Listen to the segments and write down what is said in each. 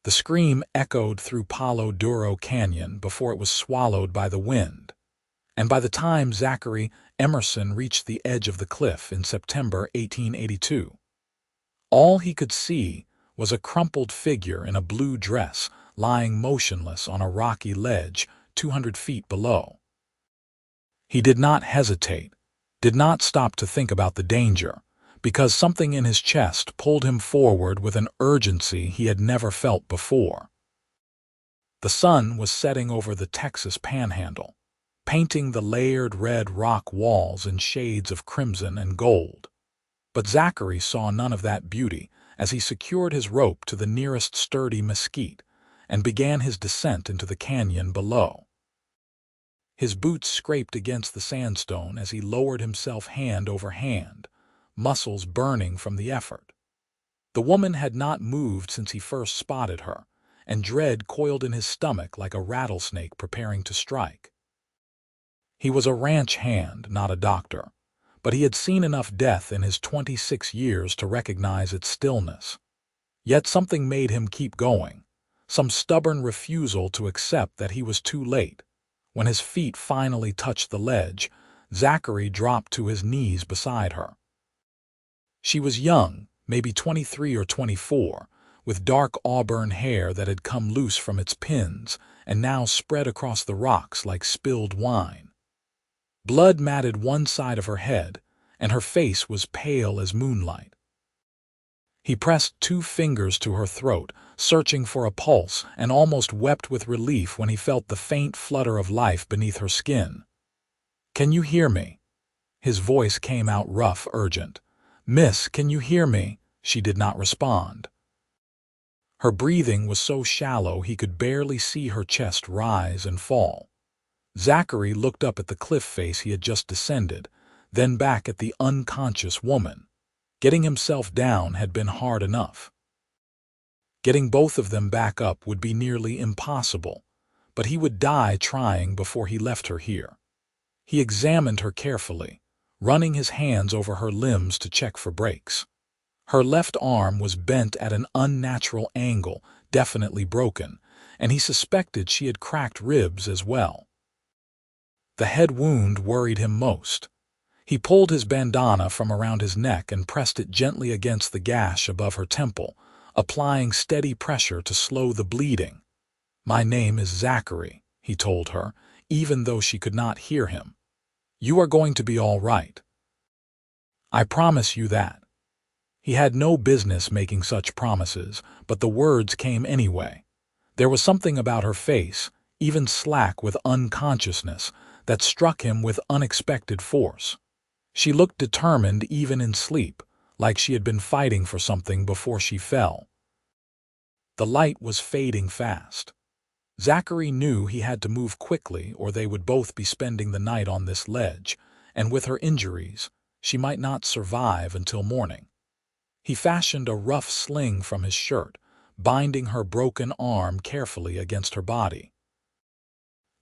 The scream echoed through Palo Duro Canyon before it was swallowed by the wind, and by the time Zachary Emerson reached the edge of the cliff in September 1882, all he could see was a crumpled figure in a blue dress lying motionless on a rocky ledge 200 feet below. He did not hesitate, did not stop to think about the danger, because something in his chest pulled him forward with an urgency he had never felt before. The sun was setting over the Texas Panhandle, painting the layered red rock walls in shades of crimson and gold. But Zachary saw none of that beauty as he secured his rope to the nearest sturdy mesquite and began his descent into the canyon below. His boots scraped against the sandstone as he lowered himself hand over hand, muscles burning from the effort. The woman had not moved since he first spotted her, and dread coiled in his stomach like a rattlesnake preparing to strike. He was a ranch hand, not a doctor, but he had seen enough death in his 26 years to recognize its stillness. Yet something made him keep going, some stubborn refusal to accept that he was too late. When his feet finally touched the ledge, Zachary dropped to his knees beside her. She was young, maybe 23 or 24, with dark auburn hair that had come loose from its pins and now spread across the rocks like spilled wine. Blood matted one side of her head, and her face was pale as moonlight. He pressed 2 fingers to her throat, searching for a pulse, and almost wept with relief when he felt the faint flutter of life beneath her skin. "Can you hear me?" His voice came out rough, urgent. "Miss, can you hear me?" She did not respond. Her breathing was so shallow he could barely see her chest rise and fall. Zachary looked up at the cliff face he had just descended, then back at the unconscious woman. Getting himself down had been hard enough. Getting both of them back up would be nearly impossible, but he would die trying before he left her here. He examined her carefully, running his hands over her limbs to check for breaks. Her left arm was bent at an unnatural angle, definitely broken, and he suspected she had cracked ribs as well. The head wound worried him most. He pulled his bandana from around his neck and pressed it gently against the gash above her temple, applying steady pressure to slow the bleeding. "My name is Zachary," he told her, even though she could not hear him. "You are going to be all right. I promise you that." He had no business making such promises, but the words came anyway. There was something about her face, even slack with unconsciousness, that struck him with unexpected force. She looked determined even in sleep, like she had been fighting for something before she fell. The light was fading fast. Zachary knew he had to move quickly or they would both be spending the night on this ledge, and with her injuries, she might not survive until morning. He fashioned a rough sling from his shirt, binding her broken arm carefully against her body.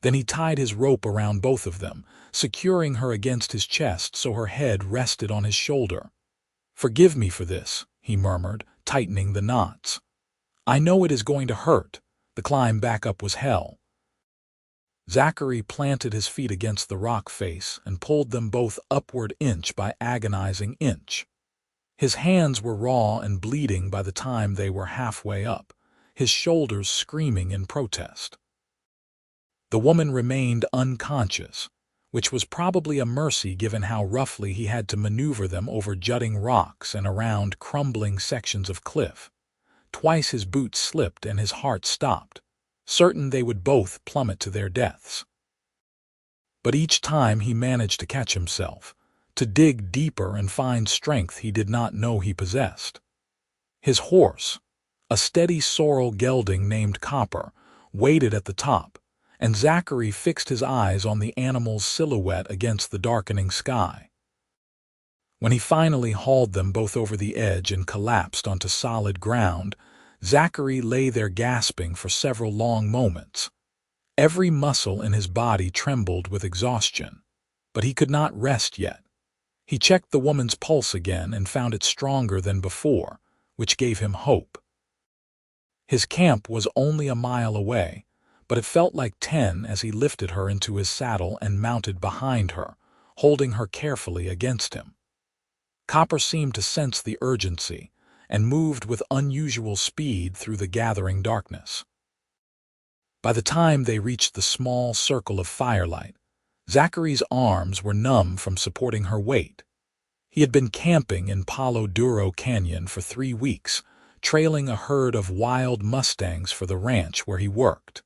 Then he tied his rope around both of them, securing her against his chest so her head rested on his shoulder. "Forgive me for this," he murmured, tightening the knots. "I know it is going to hurt. The climb back up was hell." Zachary planted his feet against the rock face and pulled them both upward inch by agonizing inch. His hands were raw and bleeding by the time they were halfway up, his shoulders screaming in protest. The woman remained unconscious, which was probably a mercy given how roughly he had to maneuver them over jutting rocks and around crumbling sections of cliff. Twice his boots slipped and his heart stopped, certain they would both plummet to their deaths. But each time he managed to catch himself, to dig deeper and find strength he did not know he possessed. His horse, a steady sorrel gelding named Copper, waited at the top, and Zachary fixed his eyes on the animal's silhouette against the darkening sky. When he finally hauled them both over the edge and collapsed onto solid ground, Zachary lay there gasping for several long moments. Every muscle in his body trembled with exhaustion, but he could not rest yet. He checked the woman's pulse again and found it stronger than before, which gave him hope. His camp was only a mile away, but it felt like 10 as he lifted her into his saddle and mounted behind her, holding her carefully against him. Copper seemed to sense the urgency and moved with unusual speed through the gathering darkness. By the time they reached the small circle of firelight, Zachary's arms were numb from supporting her weight. He had been camping in Palo Duro Canyon for 3 weeks, trailing a herd of wild mustangs for the ranch where he worked.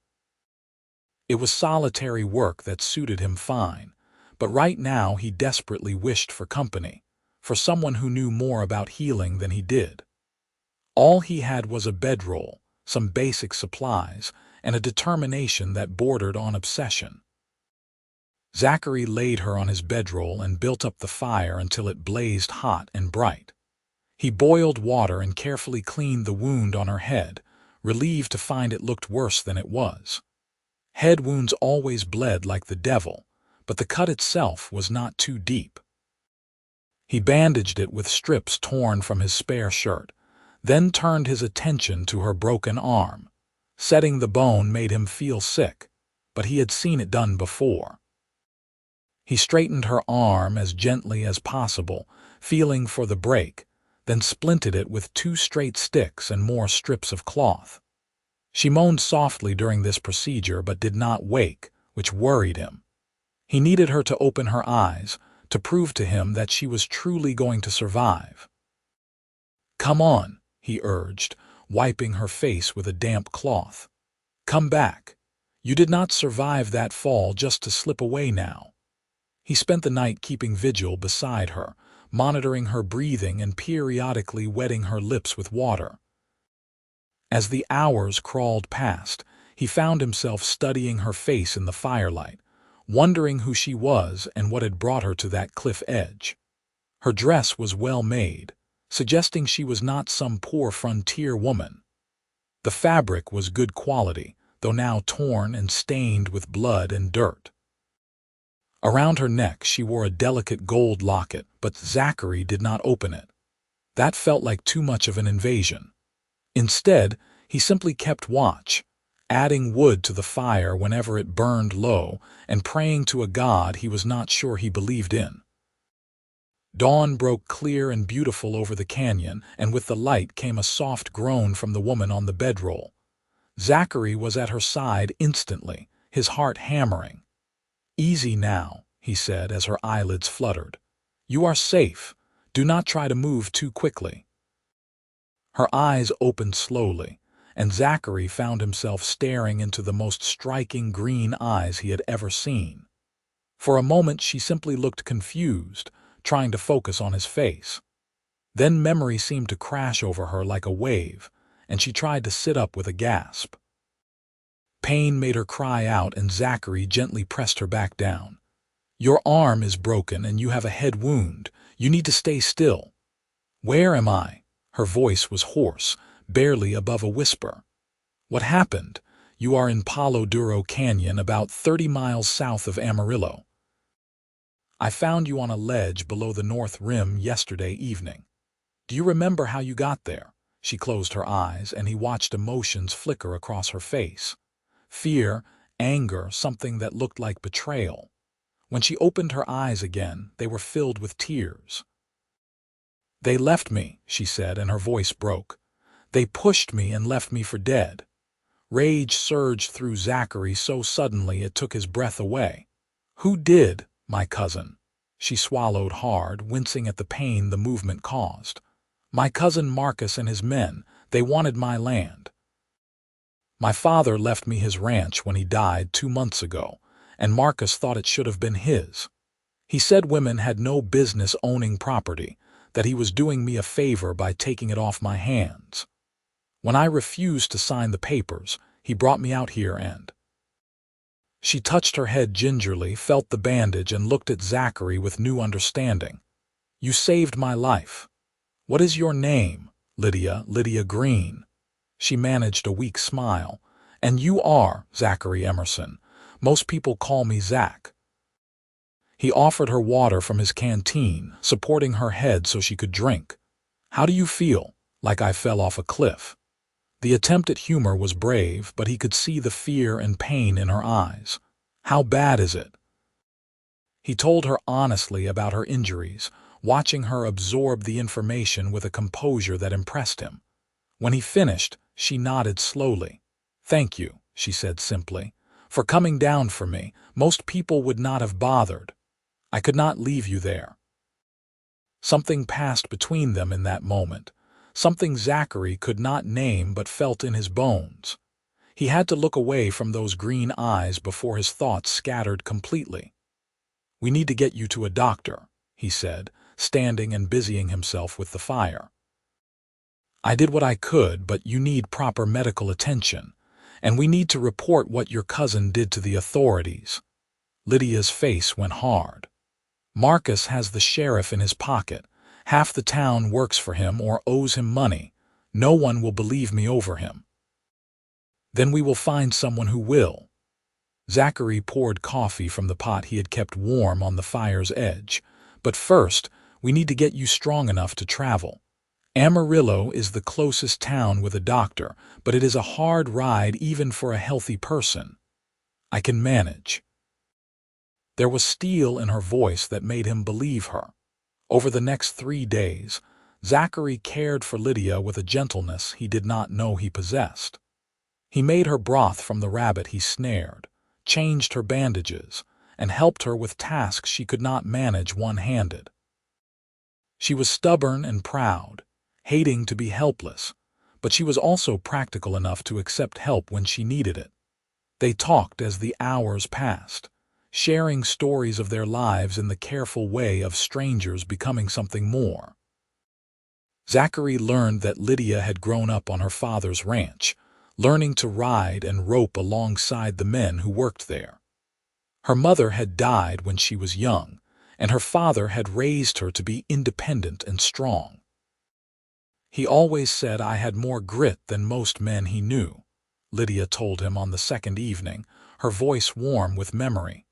It was solitary work that suited him fine, but right now he desperately wished for company, for someone who knew more about healing than he did. All he had was a bedroll, some basic supplies, and a determination that bordered on obsession. Zachary laid her on his bedroll and built up the fire until it blazed hot and bright. He boiled water and carefully cleaned the wound on her head, relieved to find it looked worse than it was. Head wounds always bled like the devil, but the cut itself was not too deep. He bandaged it with strips torn from his spare shirt, then turned his attention to her broken arm. Setting the bone made him feel sick, but he had seen it done before. He straightened her arm as gently as possible, feeling for the break, then splinted it with 2 straight sticks and more strips of cloth. She moaned softly during this procedure but did not wake, which worried him. He needed her to open her eyes, to prove to him that she was truly going to survive. "Come on," he urged, wiping her face with a damp cloth. "Come back. You did not survive that fall just to slip away now." He spent the night keeping vigil beside her, monitoring her breathing and periodically wetting her lips with water. As the hours crawled past, he found himself studying her face in the firelight, wondering who she was and what had brought her to that cliff edge. Her dress was well made, suggesting she was not some poor frontier woman. The fabric was good quality, though now torn and stained with blood and dirt. Around her neck she wore a delicate gold locket, but Zachary did not open it. That felt like too much of an invasion. Instead, he simply kept watch, adding wood to the fire whenever it burned low and praying to a god he was not sure he believed in. Dawn broke clear and beautiful over the canyon, and with the light came a soft groan from the woman on the bedroll. Zachary was at her side instantly, his heart hammering. "Easy now," he said as her eyelids fluttered. "You are safe. Do not try to move too quickly." Her eyes opened slowly, and Zachary found himself staring into the most striking green eyes he had ever seen. For a moment she simply looked confused, trying to focus on his face. Then memory seemed to crash over her like a wave, and she tried to sit up with a gasp. Pain made her cry out, and Zachary gently pressed her back down. "Your arm is broken and you have a head wound. You need to stay still." "Where am I?" Her voice was hoarse, barely above a whisper. "What happened?" "You are in Palo Duro Canyon, about 30 miles south of Amarillo. I found you on a ledge below the north rim yesterday evening. Do you remember how you got there?" She closed her eyes, and he watched emotions flicker across her face. Fear, anger, something that looked like betrayal. When she opened her eyes again, they were filled with tears. "They left me," she said, and her voice broke. "They pushed me and left me for dead." Rage surged through Zachary so suddenly it took his breath away. "Who did, my cousin?" She swallowed hard, wincing at the pain the movement caused. "My cousin Marcus and his men. They wanted my land. My father left me his ranch when he died 2 months ago, and Marcus thought it should have been his. He said women had no business owning property, that he was doing me a favor by taking it off my hands. When I refused to sign the papers, he brought me out here and—" She touched her head gingerly, felt the bandage, and looked at Zachary with new understanding. "You saved my life. What is your name?" Lydia Green." She managed a weak smile. "And you are Zachary Emerson. Most people call me Zach." He offered her water from his canteen, supporting her head so she could drink. "How do you feel?" "Like I fell off a cliff." The attempt at humor was brave, but he could see the fear and pain in her eyes. "How bad is it?" He told her honestly about her injuries, watching her absorb the information with a composure that impressed him. When he finished, she nodded slowly. "Thank you," she said simply, "for coming down for me. Most people would not have bothered. I could not leave you there." Something passed between them in that moment, something Zachary could not name but felt in his bones. He had to look away from those green eyes before his thoughts scattered completely. "We need to get you to a doctor," he said, standing and busying himself with the fire. "I did what I could, but you need proper medical attention, and we need to report what your cousin did to the authorities." Lydia's face went hard. "Marcus has the sheriff in his pocket. Half the town works for him or owes him money. No one will believe me over him." "Then we will find someone who will." Zachary poured coffee from the pot he had kept warm on the fire's edge. "But first, we need to get you strong enough to travel. Amarillo is the closest town with a doctor, but it is a hard ride even for a healthy person." "I can manage." There was steel in her voice that made him believe her. Over the next 3 days, Zachary cared for Lydia with a gentleness he did not know he possessed. He made her broth from the rabbit he snared, changed her bandages, and helped her with tasks she could not manage one-handed. She was stubborn and proud, hating to be helpless, but she was also practical enough to accept help when she needed it. They talked as the hours passed, sharing stories of their lives in the careful way of strangers becoming something more. Zachary learned that Lydia had grown up on her father's ranch, learning to ride and rope alongside the men who worked there. Her mother had died when she was young, and her father had raised her to be independent and strong. "He always said I had more grit than most men he knew," Lydia told him on the second evening, her voice warm with memory.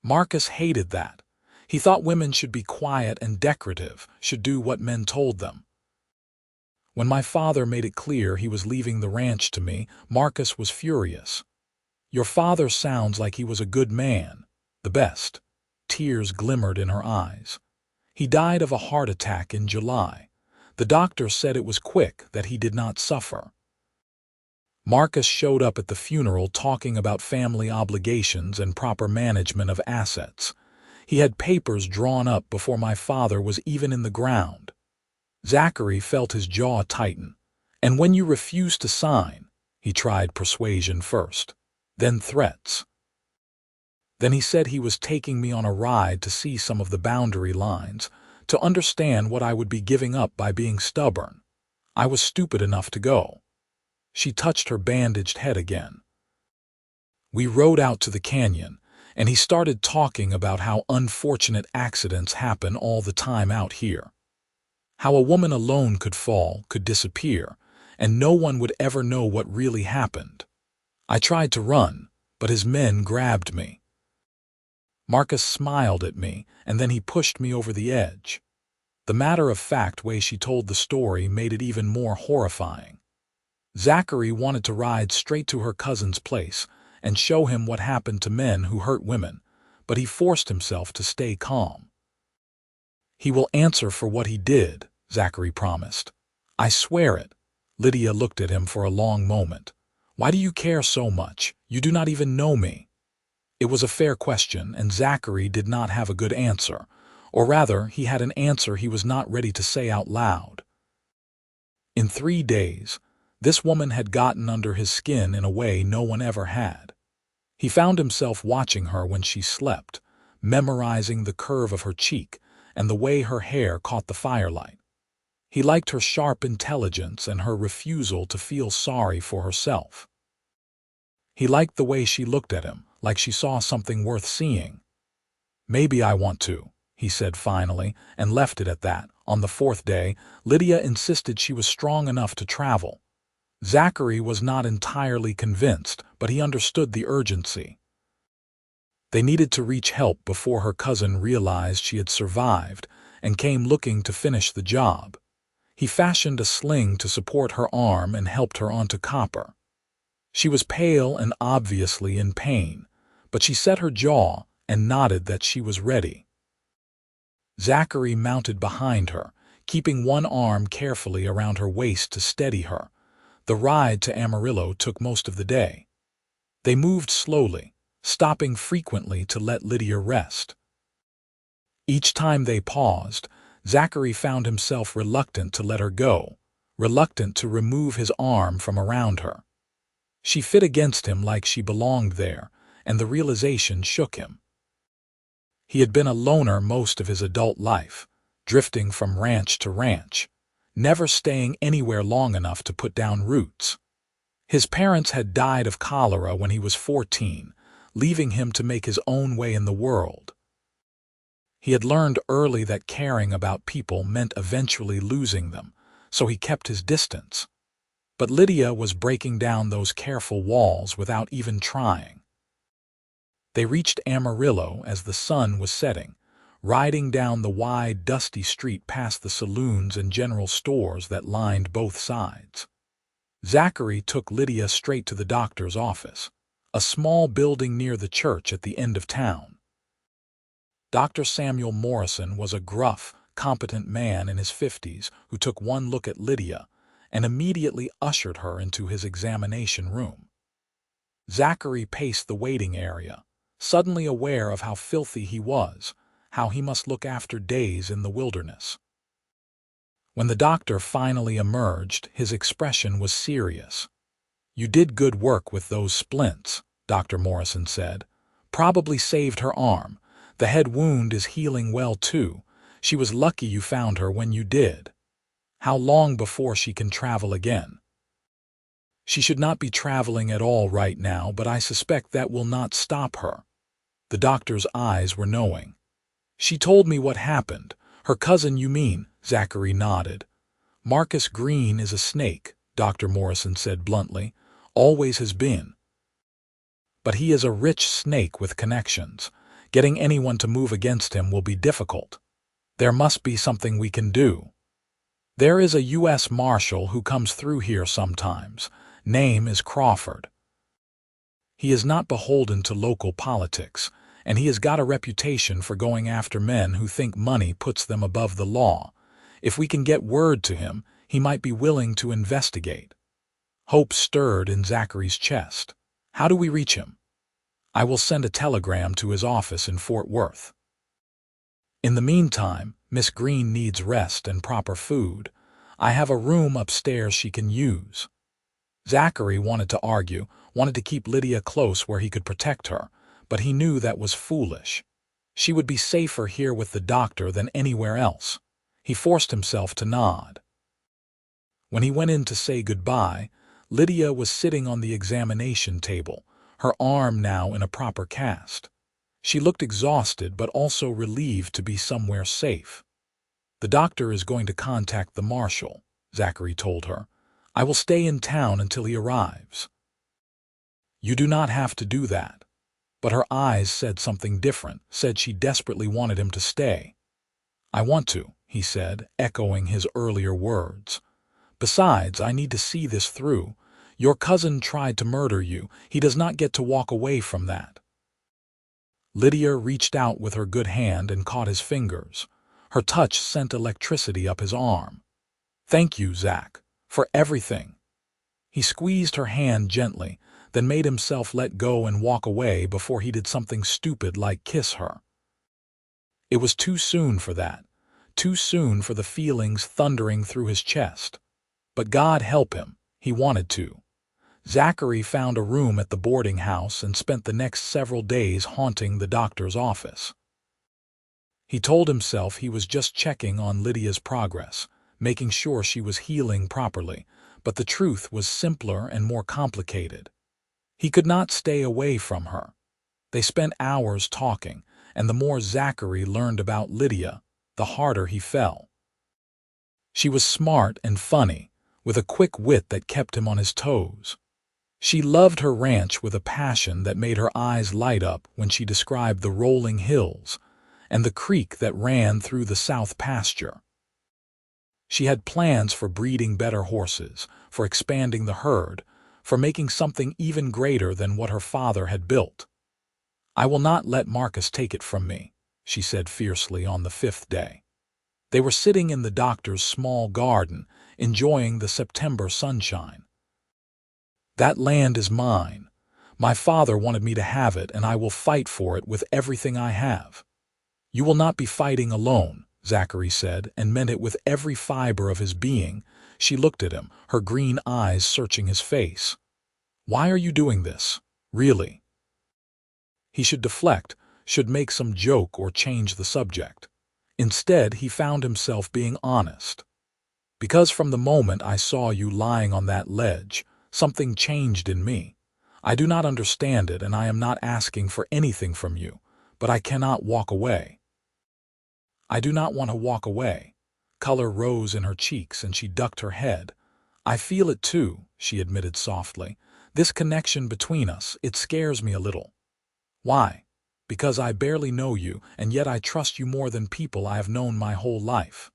Marcus hated that. He thought women should be quiet and decorative, should do what men told them. "When my father made it clear he was leaving the ranch to me, Marcus was furious. Your father sounds like he was a good man, the best." Tears glimmered in her eyes. "He died of a heart attack in July. The doctor said it was quick, that he did not suffer." Marcus showed up at the funeral talking about family obligations and proper management of assets. "He had papers drawn up before my father was even in the ground." Zachary felt his jaw tighten. "And when you refused to sign," he tried persuasion first, then threats. "Then he said he was taking me on a ride to see some of the boundary lines, to understand what I would be giving up by being stubborn. I was stupid enough to go." She touched her bandaged head again. "We rode out to the canyon, and he started talking about how unfortunate accidents happen all the time out here. How a woman alone could fall, could disappear, and no one would ever know what really happened. I tried to run, but his men grabbed me." Marcus smiled at me, and then he pushed me over the edge. The matter-of-fact way she told the story made it even more horrifying. Zachary wanted to ride straight to her cousin's place and show him what happened to men who hurt women, but he forced himself to stay calm. "He will answer for what he did," Zachary promised. "I swear it." Lydia looked at him for a long moment. "Why do you care so much? You do not even know me." It was a fair question, and Zachary did not have a good answer, or rather, he had an answer he was not ready to say out loud. In 3 days, this woman had gotten under his skin in a way no one ever had. He found himself watching her when she slept, memorizing the curve of her cheek and the way her hair caught the firelight. He liked her sharp intelligence and her refusal to feel sorry for herself. He liked the way she looked at him, like she saw something worth seeing. "Maybe I want to," he said finally, and left it at that. On the 4th day, Lydia insisted she was strong enough to travel. Zachary was not entirely convinced, but he understood the urgency. They needed to reach help before her cousin realized she had survived and came looking to finish the job. He fashioned a sling to support her arm and helped her onto copper. She was pale and obviously in pain, but she set her jaw and nodded that she was ready. Zachary mounted behind her, keeping one arm carefully around her waist to steady her. The ride to Amarillo took most of the day. They moved slowly, stopping frequently to let Lydia rest. Each time they paused, Zachary found himself reluctant to let her go, reluctant to remove his arm from around her. She fit against him like she belonged there, and the realization shook him. He had been a loner most of his adult life, drifting from ranch to ranch, never staying anywhere long enough to put down roots. His parents had died of cholera when he was 14, leaving him to make his own way in the world. He had learned early that caring about people meant eventually losing them, so he kept his distance. But Lydia was breaking down those careful walls without even trying. They reached Amarillo as the sun was setting, riding down the wide, dusty street past the saloons and general stores that lined both sides. Zachary took Lydia straight to the doctor's office, a small building near the church at the end of town. Dr. Samuel Morrison was a gruff, competent man in his 50s who took one look at Lydia and immediately ushered her into his examination room. Zachary paced the waiting area, suddenly aware of how filthy he was, how he must look after days in the wilderness. When the doctor finally emerged, his expression was serious. "You did good work with those splints," Dr. Morrison said. "Probably saved her arm. The head wound is healing well too. She was lucky you found her when you did. How long before she can travel again?" "She should not be traveling at all right now, but I suspect that will not stop her." The doctor's eyes were knowing. "She told me what happened. Her cousin, you mean?" Zachary nodded. "Marcus Green is a snake," Dr. Morrison said bluntly. "Always has been. But he is a rich snake with connections. Getting anyone to move against him will be difficult. There must be something we can do. There is a U.S. Marshal who comes through here sometimes. Name is Crawford. He is not beholden to local politics, and he has got a reputation for going after men who think money puts them above the law. If we can get word to him, he might be willing to investigate." Hope stirred in Zachary's chest. "How do we reach him?" "I will send a telegram to his office in Fort Worth. In the meantime, Miss Green needs rest and proper food. I have a room upstairs she can use." Zachary wanted to argue, wanted to keep Lydia close where he could protect her, but he knew that was foolish. She would be safer here with the doctor than anywhere else. He forced himself to nod. When he went in to say goodbye, Lydia was sitting on the examination table, her arm now in a proper cast. She looked exhausted but also relieved to be somewhere safe. "The doctor is going to contact the marshal," Zachary told her. "I will stay in town until he arrives." "You do not have to do that." But her eyes said something different, said she desperately wanted him to stay. "I want to," he said, echoing his earlier words. "Besides, I need to see this through. Your cousin tried to murder you. He does not get to walk away from that." Lydia reached out with her good hand and caught his fingers. Her touch sent electricity up his arm. "Thank you, Zach, for everything." He squeezed her hand gently, then made himself let go and walk away before he did something stupid like kiss her. It was too soon for that, too soon for the feelings thundering through his chest. But God help him, he wanted to. Zachary found a room at the boarding house and spent the next several days haunting the doctor's office. He told himself he was just checking on Lydia's progress, making sure she was healing properly, but the truth was simpler and more complicated. He could not stay away from her. They spent hours talking, and the more Zachary learned about Lydia, the harder he fell. She was smart and funny, with a quick wit that kept him on his toes. She loved her ranch with a passion that made her eyes light up when she described the rolling hills and the creek that ran through the south pasture. She had plans for breeding better horses, for expanding the herd, for making something even greater than what her father had built. "I will not let Marcus take it from me," she said fiercely on the 5th day. They were sitting in the doctor's small garden, enjoying the September sunshine. "That land is mine. My father wanted me to have it, and I will fight for it with everything I have." "You will not be fighting alone," Zachary said, and meant it with every fiber of his being. She looked at him, her green eyes searching his face. "Why are you doing this? Really?" He should deflect, should make some joke or change the subject. Instead, he found himself being honest. "Because from the moment I saw you lying on that ledge, something changed in me. I do not understand it, and I am not asking for anything from you, but I cannot walk away." "I do not want to walk away." Color rose in her cheeks and she ducked her head. "I feel it too," she admitted softly. "This connection between us, it scares me a little." "Why?" "Because I barely know you, and yet I trust you more than people I have known my whole life.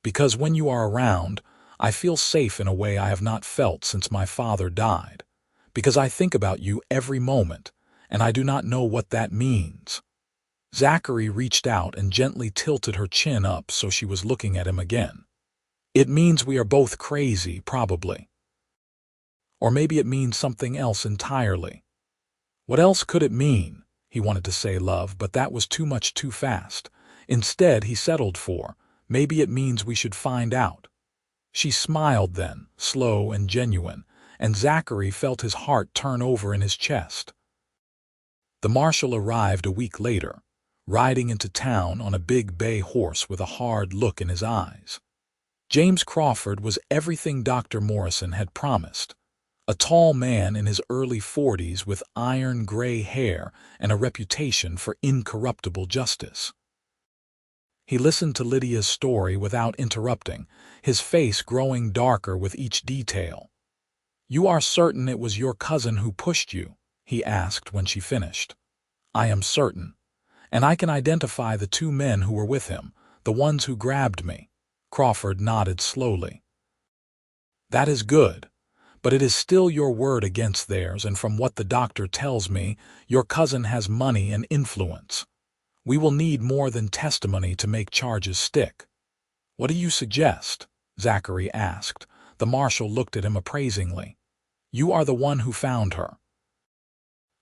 Because when you are around, I feel safe in a way I have not felt since my father died. Because I think about you every moment, and I do not know what that means." Zachary reached out and gently tilted her chin up so she was looking at him again. "It means we are both crazy, probably. Or maybe it means something else entirely." "What else could it mean?" He wanted to say love, but that was too much too fast. Instead, he settled for, "Maybe it means we should find out." She smiled then, slow and genuine, and Zachary felt his heart turn over in his chest. The marshal arrived a week later, riding into town on a big bay horse with a hard look in his eyes. James Crawford was everything Dr. Morrison had promised. A tall man in his early 40s with iron gray hair and a reputation for incorruptible justice. He listened to Lydia's story without interrupting, his face growing darker with each detail. "You are certain it was your cousin who pushed you?" he asked when she finished. "I am certain. And I can identify the 2 men who were with him, the ones who grabbed me." Crawford nodded slowly. "That is good. But it is still your word against theirs, and from what the doctor tells me, your cousin has money and influence. We will need more than testimony to make charges stick." "What do you suggest?" Zachary asked. The marshal looked at him appraisingly. "You are the one who found her."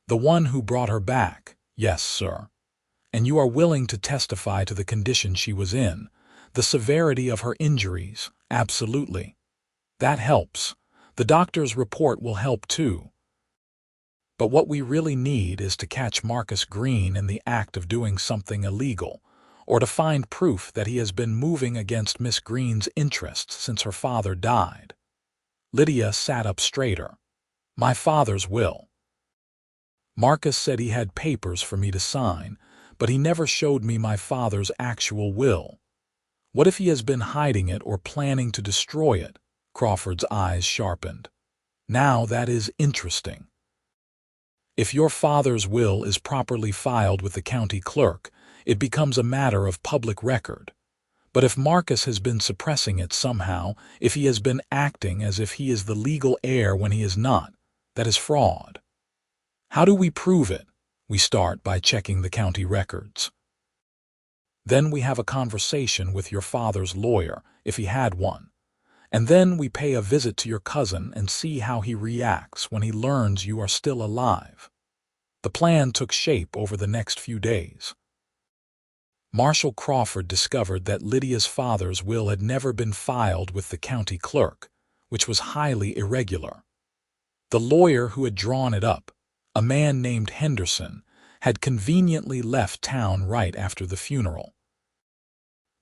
"The one who brought her back, yes, sir. And you are willing to testify to the condition she was in, the severity of her injuries?" "Absolutely." "That helps. The doctor's report will help too. But what we really need is to catch Marcus Green in the act of doing something illegal, or to find proof that he has been moving against Miss Green's interests since her father died." Lydia sat up straighter. "My father's will. Marcus said he had papers for me to sign, but he never showed me my father's actual will. What if he has been hiding it or planning to destroy it?" Crawford's eyes sharpened. "Now that is interesting. If your father's will is properly filed with the county clerk, it becomes a matter of public record. But if Marcus has been suppressing it somehow, if he has been acting as if he is the legal heir when he is not, that is fraud. How do we prove it? We start by checking the county records. Then we have a conversation with your father's lawyer, if he had one. And then we pay a visit to your cousin and see how he reacts when he learns you are still alive." The plan took shape over the next few days. Marshal Crawford discovered that Lydia's father's will had never been filed with the county clerk, which was highly irregular. The lawyer who had drawn it up, a man named Henderson, had conveniently left town right after the funeral.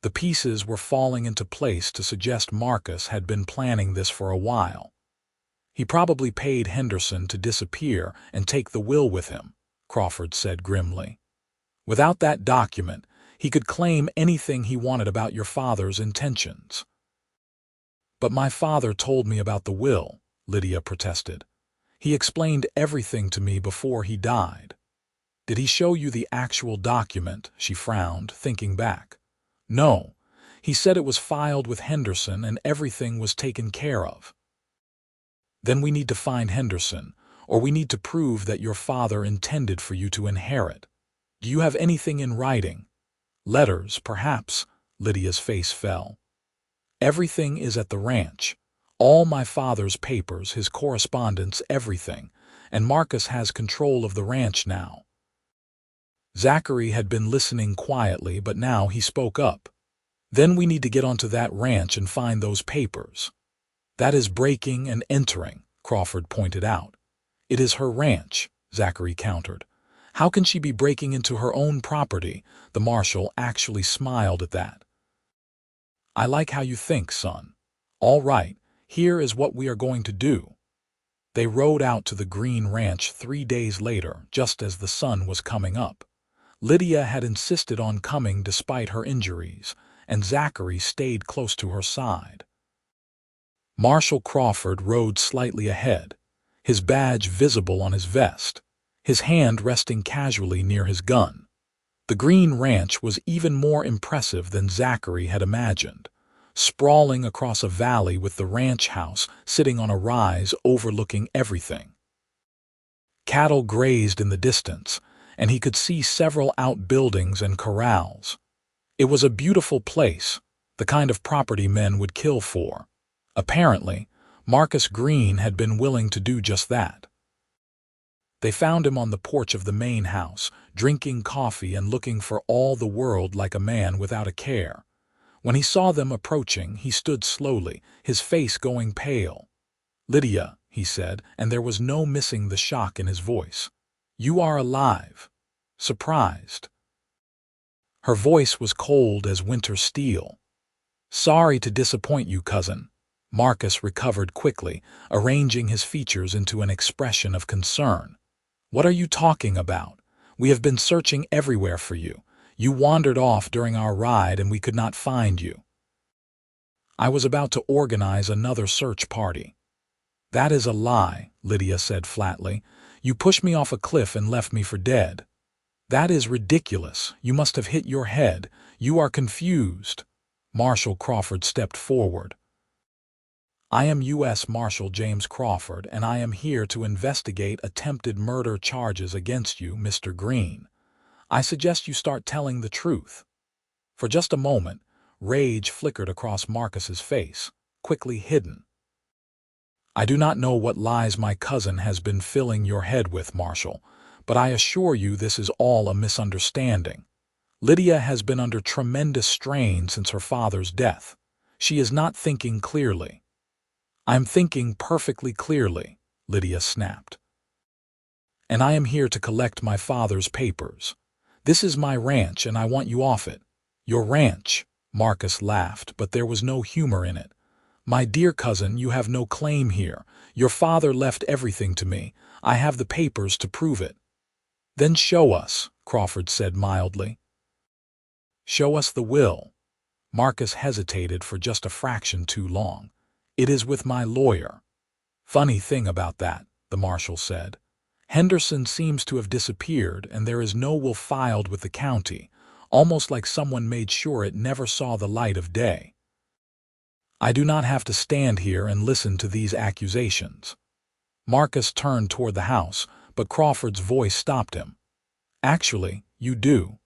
The pieces were falling into place to suggest Marcus had been planning this for a while. "He probably paid Henderson to disappear and take the will with him," Crawford said grimly. "Without that document, he could claim anything he wanted about your father's intentions." "But my father told me about the will," Lydia protested. "He explained everything to me before he died." "Did he show you the actual document?" She frowned, thinking back. "No, He said it was filed with Henderson and everything was taken care of. Then we need to find Henderson, or we need to prove that your father intended for you to inherit. Do you have anything in writing? Letters, perhaps. Lydia's face fell. Everything is at the ranch. All my father's papers, his correspondence, everything. And Marcus has control of the ranch now. Zachary had been listening quietly, but now he spoke up. Then we need to get onto that ranch and find those papers. That is breaking and entering, Crawford pointed out. It is her ranch, Zachary countered. How can she be breaking into her own property? The marshal actually smiled at that. I like how you think, son. All right, here is what we are going to do. They rode out to the Green Ranch 3 days later, just as the sun was coming up. Lydia had insisted on coming despite her injuries, and Zachary stayed close to her side. Marshal Crawford rode slightly ahead, his badge visible on his vest, his hand resting casually near his gun. The Green Ranch was even more impressive than Zachary had imagined, sprawling across a valley with the ranch house sitting on a rise overlooking everything. Cattle grazed in the distance, and he could see several outbuildings and corrals. It was a beautiful place, the kind of property men would kill for. Apparently, Marcus Green had been willing to do just that. They found him on the porch of the main house, drinking coffee and looking for all the world like a man without a care. When he saw them approaching, he stood slowly, his face going pale. "Lydia," he said, and there was no missing the shock in his voice. "You are alive." Surprised. Her voice was cold as winter steel. "Sorry to disappoint you, cousin." Marcus recovered quickly, arranging his features into an expression of concern. "What are you talking about? We have been searching everywhere for you. You wandered off during our ride and we could not find you." "I was about to organize another search party." "That is a lie," Lydia said flatly. "You pushed me off a cliff and left me for dead." "That is ridiculous. You must have hit your head. You are confused." Marshal Crawford stepped forward. "I am U.S. Marshal James Crawford, and I am here to investigate attempted murder charges against you, Mr. Green. I suggest you start telling the truth." For just a moment, rage flickered across Marcus's face, quickly hidden. "I do not know what lies my cousin has been filling your head with, Marshal, but I assure you this is all a misunderstanding. Lydia has been under tremendous strain since her father's death. She is not thinking clearly." "I'm thinking perfectly clearly," Lydia snapped. "And I am here to collect my father's papers. This is my ranch and I want you off it." "Your ranch?" Marcus laughed, but there was no humor in it. "My dear cousin, you have no claim here. Your father left everything to me. I have the papers to prove it." "Then show us," Crawford said mildly. "Show us the will." Marcus hesitated for just a fraction too long. "It is with my lawyer." "Funny thing about that," the marshal said. "Henderson seems to have disappeared and there is no will filed with the county, almost like someone made sure it never saw the light of day. I do not have to stand here and listen to these accusations." Marcus turned toward the house, but Crawford's voice stopped him. "Actually, you do.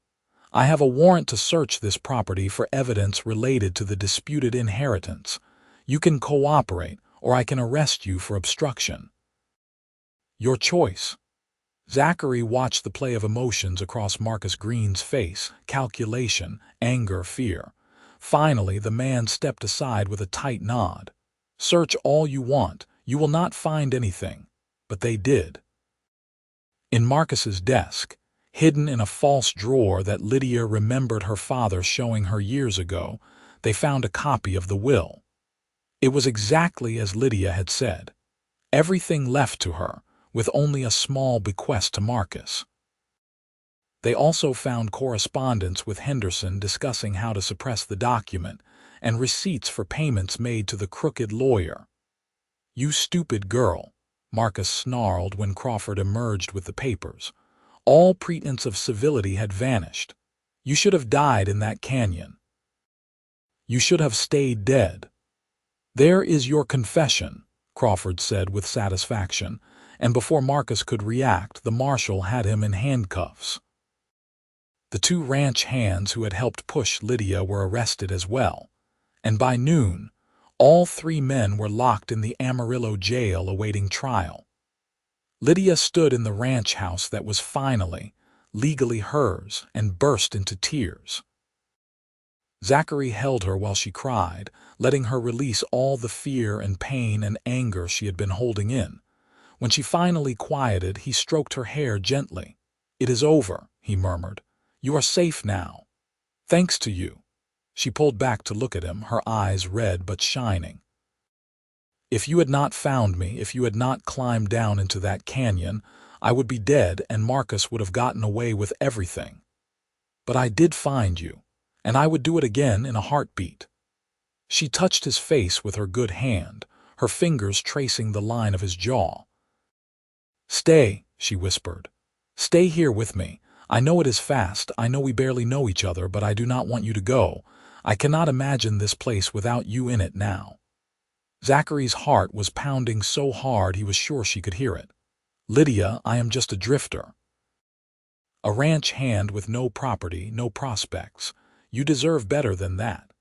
I have a warrant to search this property for evidence related to the disputed inheritance. You can cooperate, or I can arrest you for obstruction." "Your choice." Zachary watched the play of emotions across Marcus Green's face: calculation, anger, fear. Finally, the man stepped aside with a tight nod. "Search all you want. You will not find anything." But they did. In Marcus's desk, hidden in a false drawer that Lydia remembered her father showing her years ago, they found a copy of the will. It was exactly as Lydia had said. Everything left to her, with only a small bequest to Marcus. They also found correspondence with Henderson discussing how to suppress the document, and receipts for payments made to the crooked lawyer. "You stupid girl," Marcus snarled when Crawford emerged with the papers. "All pretense of civility had vanished. You should have died in that canyon." You should have stayed dead." "There is your confession," Crawford said with satisfaction, and before Marcus could react, the marshal had him in handcuffs. The two ranch hands who had helped push Lydia were arrested as well, and by noon, all three men were locked in the Amarillo jail awaiting trial. Lydia stood in the ranch house that was finally, legally hers, and burst into tears. Zachary held her while she cried, letting her release all the fear and pain and anger she had been holding in. When she finally quieted, he stroked her hair gently. "It is over," he murmured. "You are safe now. Thanks to you." She pulled back to look at him, her eyes red but shining. "If you had not found me, if you had not climbed down into that canyon, I would be dead and Marcus would have gotten away with everything. But I did find you, and I would do it again in a heartbeat." She touched his face with her good hand, her fingers tracing the line of his jaw. "Stay," she whispered. "Stay here with me. I know it is fast, I know we barely know each other, but I do not want you to go. I cannot imagine this place without you in it now." Zachary's heart was pounding so hard he was sure she could hear it. "Lydia, I am just a drifter. A ranch hand with no property, no prospects. You deserve better than that.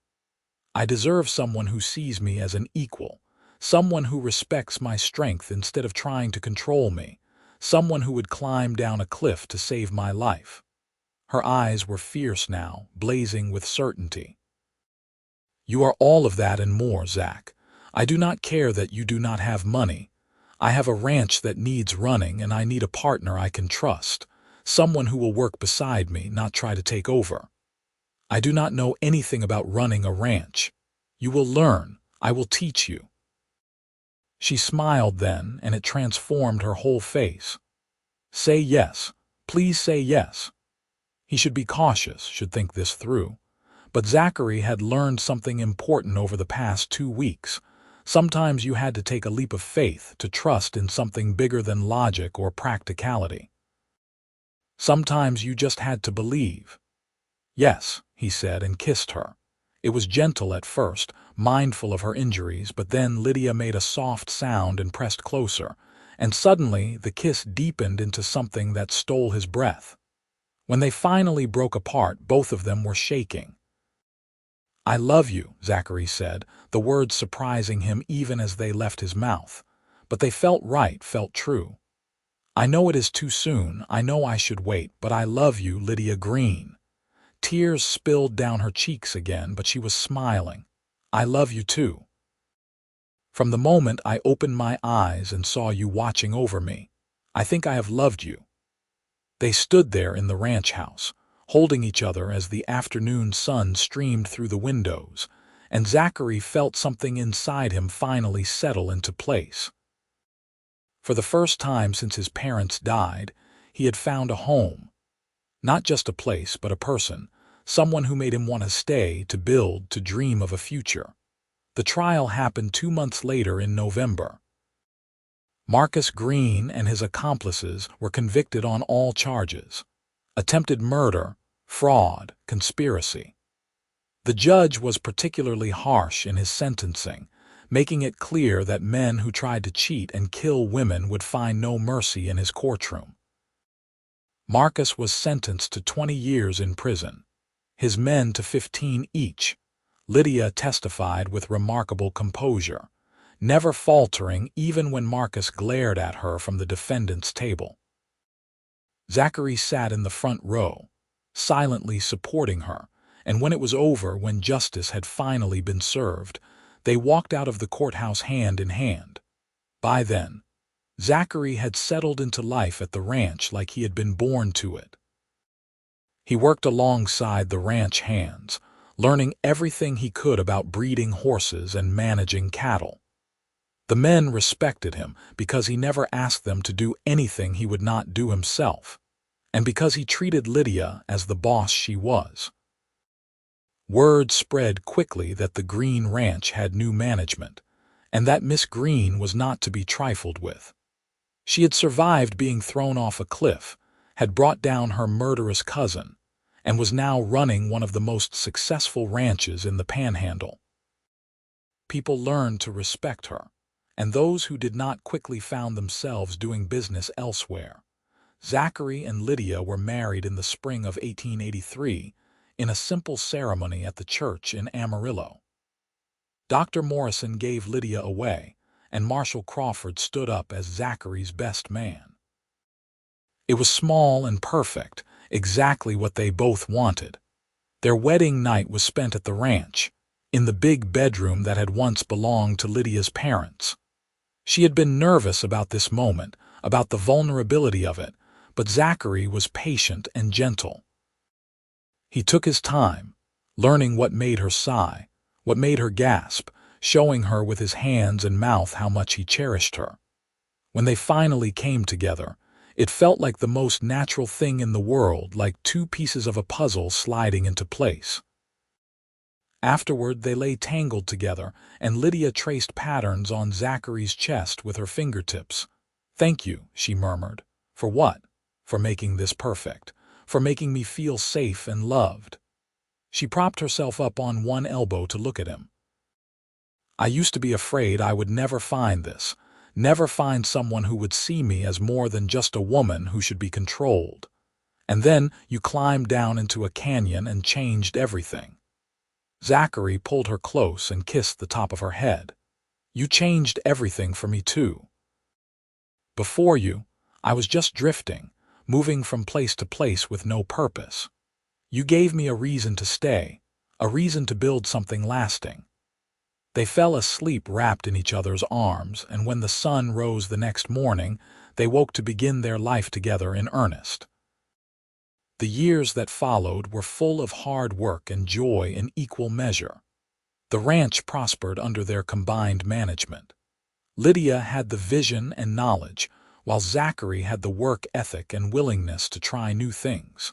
I deserve someone who sees me as an equal, someone who respects my strength instead of trying to control me, someone who would climb down a cliff to save my life." Her eyes were fierce now, blazing with certainty. "You are all of that and more, Zach. I do not care that you do not have money. I have a ranch that needs running, and I need a partner I can trust, someone who will work beside me, not try to take over. I do not know anything about running a ranch. You will learn. I will teach you." She smiled then, and it transformed her whole face. "Say yes. Please say yes." He should be cautious, should think this through. But Zachary had learned something important over the past 2 weeks. Sometimes you had to take a leap of faith to trust in something bigger than logic or practicality. Sometimes you just had to believe. "Yes," he said, and kissed her. It was gentle at first, mindful of her injuries, but then Lydia made a soft sound and pressed closer, and suddenly the kiss deepened into something that stole his breath. When they finally broke apart, both of them were shaking. "I love you," Zachary said, the words surprising him even as they left his mouth. But they felt right, felt true. "I know it is too soon, I know I should wait, but I love you, Lydia Green." Tears spilled down her cheeks again, but she was smiling. "I love you too. From the moment I opened my eyes and saw you watching over me, I think I have loved you." They stood there in the ranch house, holding each other as the afternoon sun streamed through the windows, and Zachary felt something inside him finally settle into place. For the first time since his parents died, he had found a home. Not just a place, but a person, someone who made him want to stay, to build, to dream of a future. The trial happened 2 months later in November. Marcus Green and his accomplices were convicted on all charges: attempted murder, fraud, conspiracy. The judge was particularly harsh in his sentencing, making it clear that men who tried to cheat and kill women would find no mercy in his courtroom. Marcus was sentenced to 20 years in prison, his men to 15 each. Lydia testified with remarkable composure, never faltering even when Marcus glared at her from the defendant's table. Zachary sat in the front row, silently supporting her, and when it was over, when justice had finally been served, they walked out of the courthouse hand in hand. By then, Zachary had settled into life at the ranch like he had been born to it. He worked alongside the ranch hands, learning everything he could about breeding horses and managing cattle. The men respected him because he never asked them to do anything he would not do himself, and because he treated Lydia as the boss she was. Word spread quickly that the Green Ranch had new management, and that Miss Green was not to be trifled with. She had survived being thrown off a cliff, had brought down her murderous cousin, and was now running one of the most successful ranches in the Panhandle. People learned to respect her, and those who did not quickly found themselves doing business elsewhere. Zachary and Lydia were married in the spring of 1883 in a simple ceremony at the church in Amarillo. Dr. Morrison gave Lydia away, and Marshall Crawford stood up as Zachary's best man. It was small and perfect, exactly what they both wanted. Their wedding night was spent at the ranch, in the big bedroom that had once belonged to Lydia's parents. She had been nervous about this moment, about the vulnerability of it, but Zachary was patient and gentle. He took his time, learning what made her sigh, what made her gasp, showing her with his hands and mouth how much he cherished her. When they finally came together, it felt like the most natural thing in the world, like two pieces of a puzzle sliding into place. Afterward, they lay tangled together, and Lydia traced patterns on Zachary's chest with her fingertips. "Thank you," she murmured. "For what?" "For making this perfect. For making me feel safe and loved." She propped herself up on one elbow to look at him. "I used to be afraid I would never find this, never find someone who would see me as more than just a woman who should be controlled. And then you climbed down into a canyon and changed everything." Zachary pulled her close and kissed the top of her head. "You changed everything for me too. Before you, I was just drifting, moving from place to place with no purpose. You gave me a reason to stay, a reason to build something lasting." They fell asleep wrapped in each other's arms, and when the sun rose the next morning, they woke to begin their life together in earnest. The years that followed were full of hard work and joy in equal measure. The ranch prospered under their combined management. Lydia had the vision and knowledge, while Zachary had the work ethic and willingness to try new things.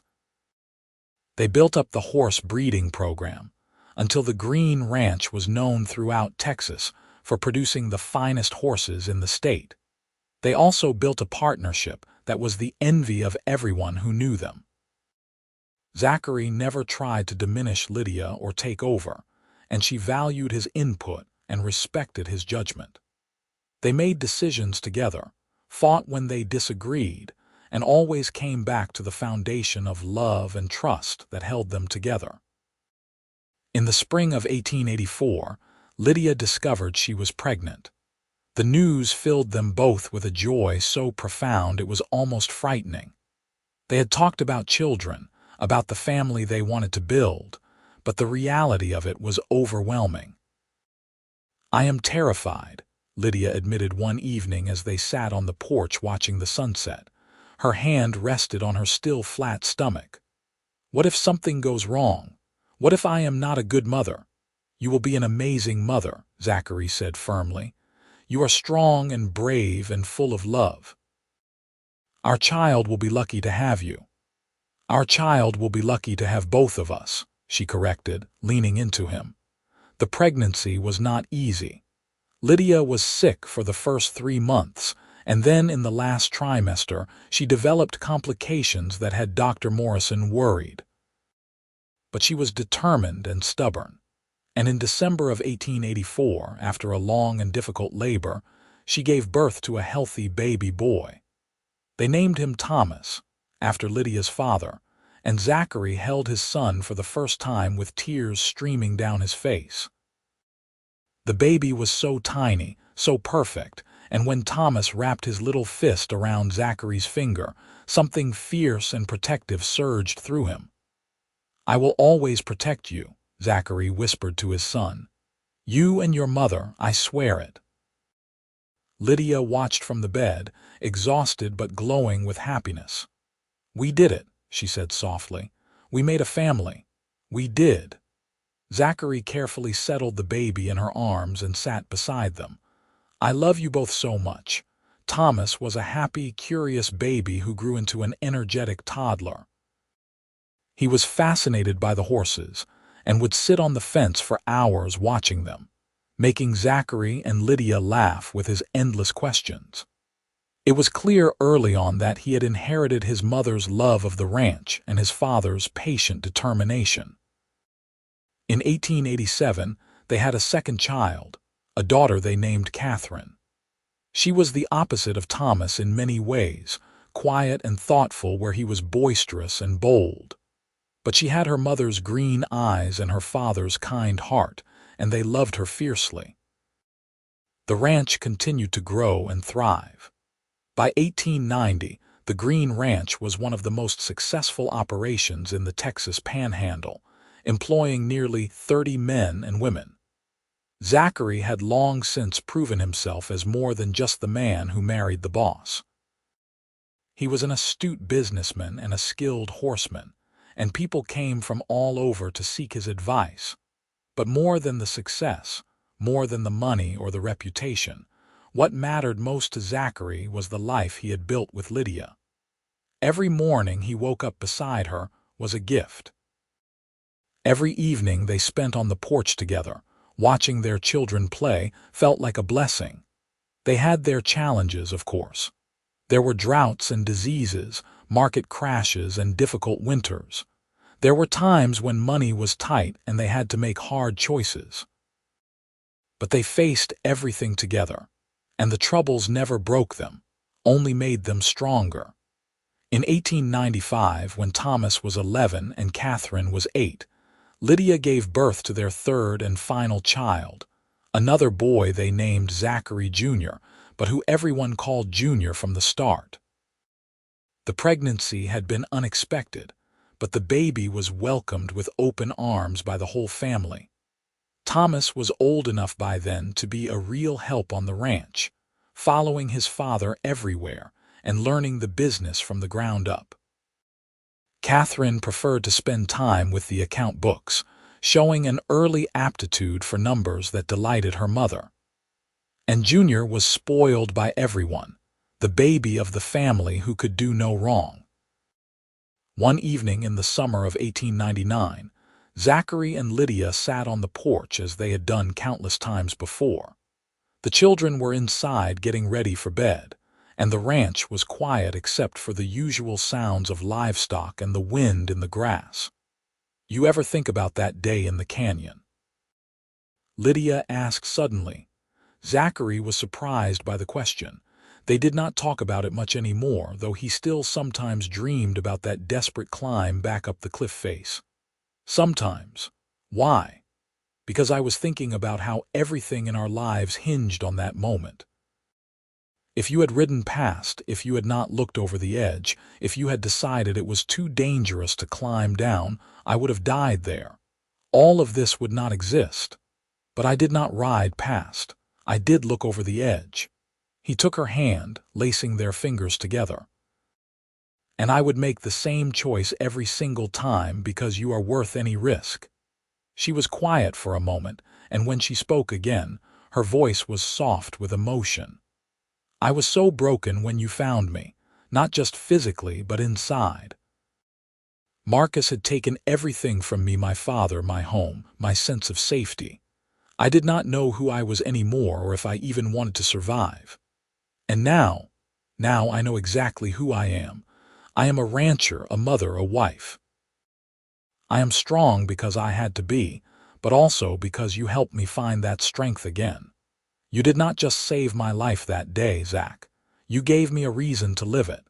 They built up the horse breeding program, until the Green Ranch was known throughout Texas for producing the finest horses in the state. They also built a partnership that was the envy of everyone who knew them. Zachary never tried to diminish Lydia or take over, and she valued his input and respected his judgment. They made decisions together, fought when they disagreed, and always came back to the foundation of love and trust that held them together. In the spring of 1884, Lydia discovered she was pregnant. The news filled them both with a joy so profound it was almost frightening. They had talked about children, about the family they wanted to build, but the reality of it was overwhelming. "I am terrified," Lydia admitted one evening as they sat on the porch watching the sunset. Her hand rested on her still flat stomach. "What if something goes wrong? What if I am not a good mother?" "You will be an amazing mother," Zachary said firmly. "You are strong and brave and full of love. Our child will be lucky to have you." "Our child will be lucky to have both of us," she corrected, leaning into him. The pregnancy was not easy. Lydia was sick for the first 3 months, and then in the last trimester she developed complications that had Dr. Morrison worried. But she was determined and stubborn, and in December of 1884, after a long and difficult labor, she gave birth to a healthy baby boy. They named him Thomas, after Lydia's father, and Zachary held his son for the first time with tears streaming down his face. The baby was so tiny, so perfect, and when Thomas wrapped his little fist around Zachary's finger, something fierce and protective surged through him. "I will always protect you," Zachary whispered to his son. "You and your mother, I swear it." Lydia watched from the bed, exhausted but glowing with happiness. "We did it," she said softly. "We made a family. We did." Zachary carefully settled the baby in her arms and sat beside them. "I love you both so much." Thomas was a happy, curious baby who grew into an energetic toddler. He was fascinated by the horses and would sit on the fence for hours watching them, making Zachary and Lydia laugh with his endless questions. It was clear early on that he had inherited his mother's love of the ranch and his father's patient determination. In 1887, they had a second child, a daughter they named Catherine. She was the opposite of Thomas in many ways, quiet and thoughtful where he was boisterous and bold. But she had her mother's green eyes and her father's kind heart, and they loved her fiercely. The ranch continued to grow and thrive. By 1890, the Green Ranch was one of the most successful operations in the Texas Panhandle, employing nearly 30 men and women. Zachary had long since proven himself as more than just the man who married the boss. He was an astute businessman and a skilled horseman, and people came from all over to seek his advice. But more than the success, more than the money or the reputation, what mattered most to Zachary was the life he had built with Lydia. Every morning he woke up beside her was a gift. Every evening they spent on the porch together, watching their children play, felt like a blessing. They had their challenges, of course. There were droughts and diseases, market crashes and difficult winters. There were times when money was tight and they had to make hard choices. But they faced everything together, and the troubles never broke them, only made them stronger. In 1895, when Thomas was 11 and Catherine was 8, Lydia gave birth to their third and final child, another boy they named Zachary Jr., but who everyone called Junior from the start. The pregnancy had been unexpected, but the baby was welcomed with open arms by the whole family. Thomas was old enough by then to be a real help on the ranch, following his father everywhere and learning the business from the ground up. Catherine preferred to spend time with the account books, showing an early aptitude for numbers that delighted her mother. And Junior was spoiled by everyone, the baby of the family who could do no wrong. One evening in the summer of 1899, Zachary and Lydia sat on the porch as they had done countless times before. The children were inside getting ready for bed, and the ranch was quiet except for the usual sounds of livestock and the wind in the grass. "You ever think about that day in the canyon?" Lydia asked suddenly. Zachary was surprised by the question. They did not talk about it much anymore, though he still sometimes dreamed about that desperate climb back up the cliff face. Sometimes. Why? Because I was thinking about how everything in our lives hinged on that moment. If you had ridden past, if you had not looked over the edge, if you had decided it was too dangerous to climb down, I would have died there. All of this would not exist. But I did not ride past. I did look over the edge. He took her hand, lacing their fingers together. And I would make the same choice every single time because you are worth any risk. She was quiet for a moment, and when she spoke again, her voice was soft with emotion. I was so broken when you found me, not just physically, but inside. Marcus had taken everything from me, my father, my home, my sense of safety. I did not know who I was anymore or if I even wanted to survive. And now I know exactly who I am. I am a rancher, a mother, a wife. I am strong because I had to be, but also because you helped me find that strength again. You did not just save my life that day, Zach. You gave me a reason to live it.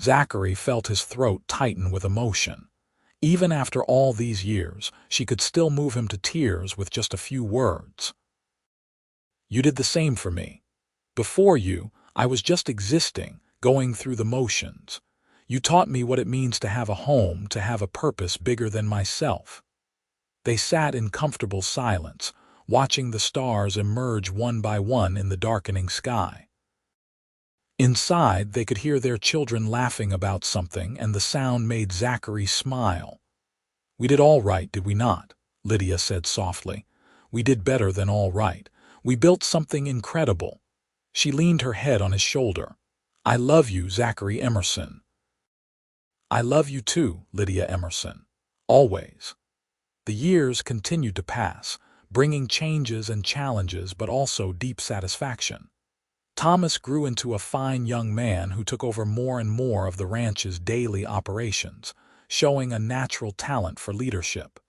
Zachary felt his throat tighten with emotion. Even after all these years, she could still move him to tears with just a few words. You did the same for me. Before you, I was just existing, going through the motions. You taught me what it means to have a home, to have a purpose bigger than myself. They sat in comfortable silence, watching the stars emerge one by one in the darkening sky. Inside, they could hear their children laughing about something, and the sound made Zachary smile. "We did all right, did we not?" Lydia said softly. "We did better than all right. We built something incredible." She leaned her head on his shoulder. "I love you, Zachary Emerson." "I love you too, Lydia Emerson. Always." The years continued to pass, bringing changes and challenges but also deep satisfaction. Thomas grew into a fine young man who took over more and more of the ranch's daily operations, showing a natural talent for leadership.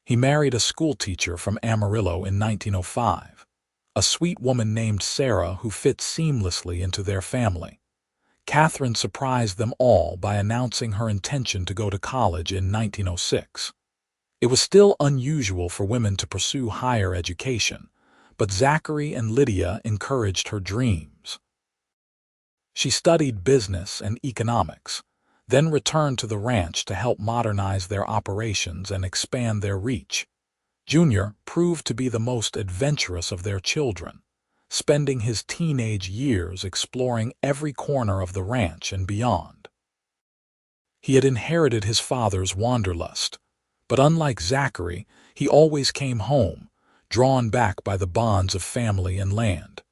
He married a schoolteacher from Amarillo in 1905, a sweet woman named Sarah who fit seamlessly into their family. Catherine surprised them all by announcing her intention to go to college in 1906. It was still unusual for women to pursue higher education, but Zachary and Lydia encouraged her dreams. She studied business and economics, then returned to the ranch to help modernize their operations and expand their reach. Junior proved to be the most adventurous of their children, spending his teenage years exploring every corner of the ranch and beyond. He had inherited his father's wanderlust, but unlike Zachary, he always came home, drawn back by the bonds of family and land.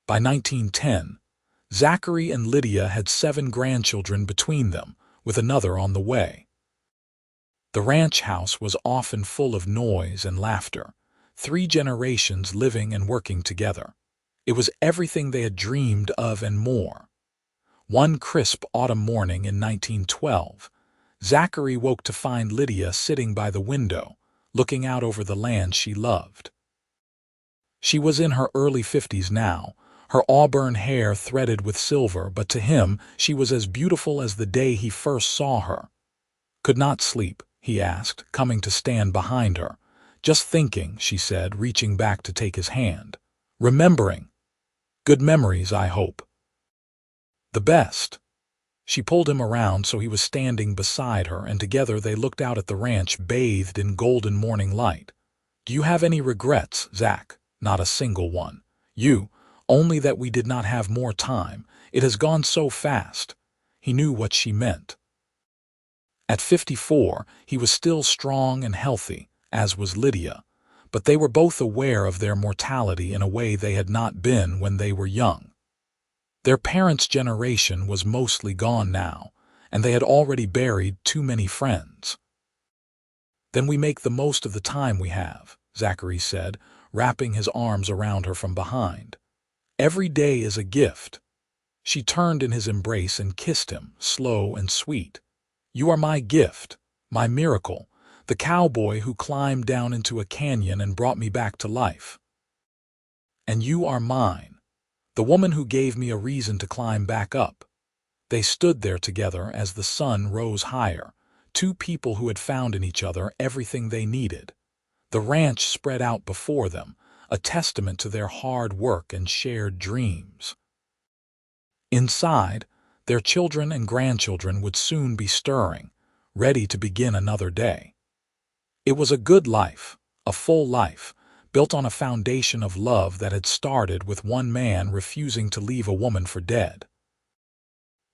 By 1910, Zachary and Lydia had 7 grandchildren between them, with another on the way. The ranch house was often full of noise and laughter, 3 generations living and working together. It was everything they had dreamed of and more. One crisp autumn morning in 1912, Zachary woke to find Lydia sitting by the window, looking out over the land she loved. She was in her early 50s now, her auburn hair threaded with silver, but to him she was as beautiful as the day he first saw her. "Could not sleep?" he asked, coming to stand behind her. "Just thinking," she said, reaching back to take his hand. "Remembering. Good memories, I hope." "The best." She pulled him around so he was standing beside her, and together they looked out at the ranch bathed in golden morning light. "Do you have any regrets, Zach?" "Not a single one." "You? Only that we did not have more time. It has gone so fast." He knew what she meant. At 54, he was still strong and healthy, as was Lydia, but they were both aware of their mortality in a way they had not been when they were young. Their parents' generation was mostly gone now, and they had already buried too many friends. "Then we make the most of the time we have," Zachary said, wrapping his arms around her from behind. "Every day is a gift." She turned in his embrace and kissed him, slow and sweet. "You are my gift, my miracle, the cowboy who climbed down into a canyon and brought me back to life. And you are mine, the woman who gave me a reason to climb back up." They stood there together as the sun rose higher, 2 people who had found in each other everything they needed. The ranch spread out before them, a testament to their hard work and shared dreams. Inside, their children and grandchildren would soon be stirring, ready to begin another day. It was a good life, a full life, built on a foundation of love that had started with one man refusing to leave a woman for dead.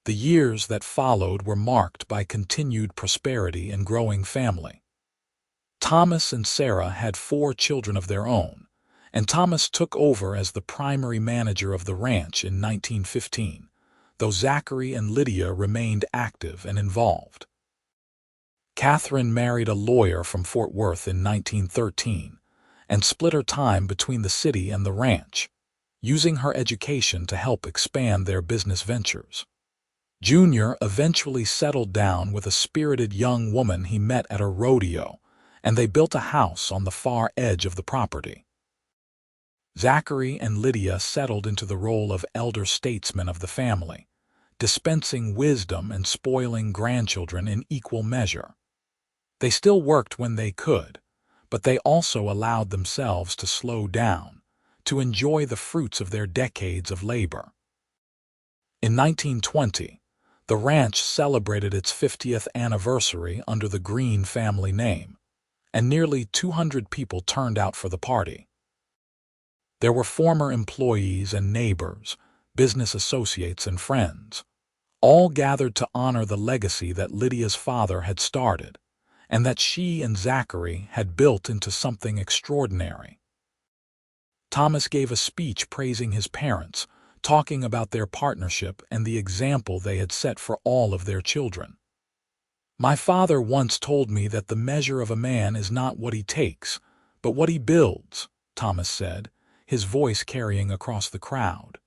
The years that followed were marked by continued prosperity and growing family. Thomas and Sarah had 4 children of their own, and Thomas took over as the primary manager of the ranch in 1915, though Zachary and Lydia remained active and involved. Catherine married a lawyer from Fort Worth in 1913 and split her time between the city and the ranch, using her education to help expand their business ventures. Junior eventually settled down with a spirited young woman he met at a rodeo, and they built a house on the far edge of the property. Zachary and Lydia settled into the role of elder statesmen of the family, dispensing wisdom and spoiling grandchildren in equal measure. They still worked when they could, but they also allowed themselves to slow down, to enjoy the fruits of their decades of labor. In 1920, the ranch celebrated its 50th anniversary under the Green family name, and nearly 200 people turned out for the party. There were former employees and neighbors, business associates and friends, all gathered to honor the legacy that Lydia's father had started, and that she and Zachary had built into something extraordinary. Thomas gave a speech praising his parents, talking about their partnership and the example they had set for all of their children. "My father once told me that the measure of a man is not what he takes, but what he builds," Thomas said, his voice carrying across the crowd.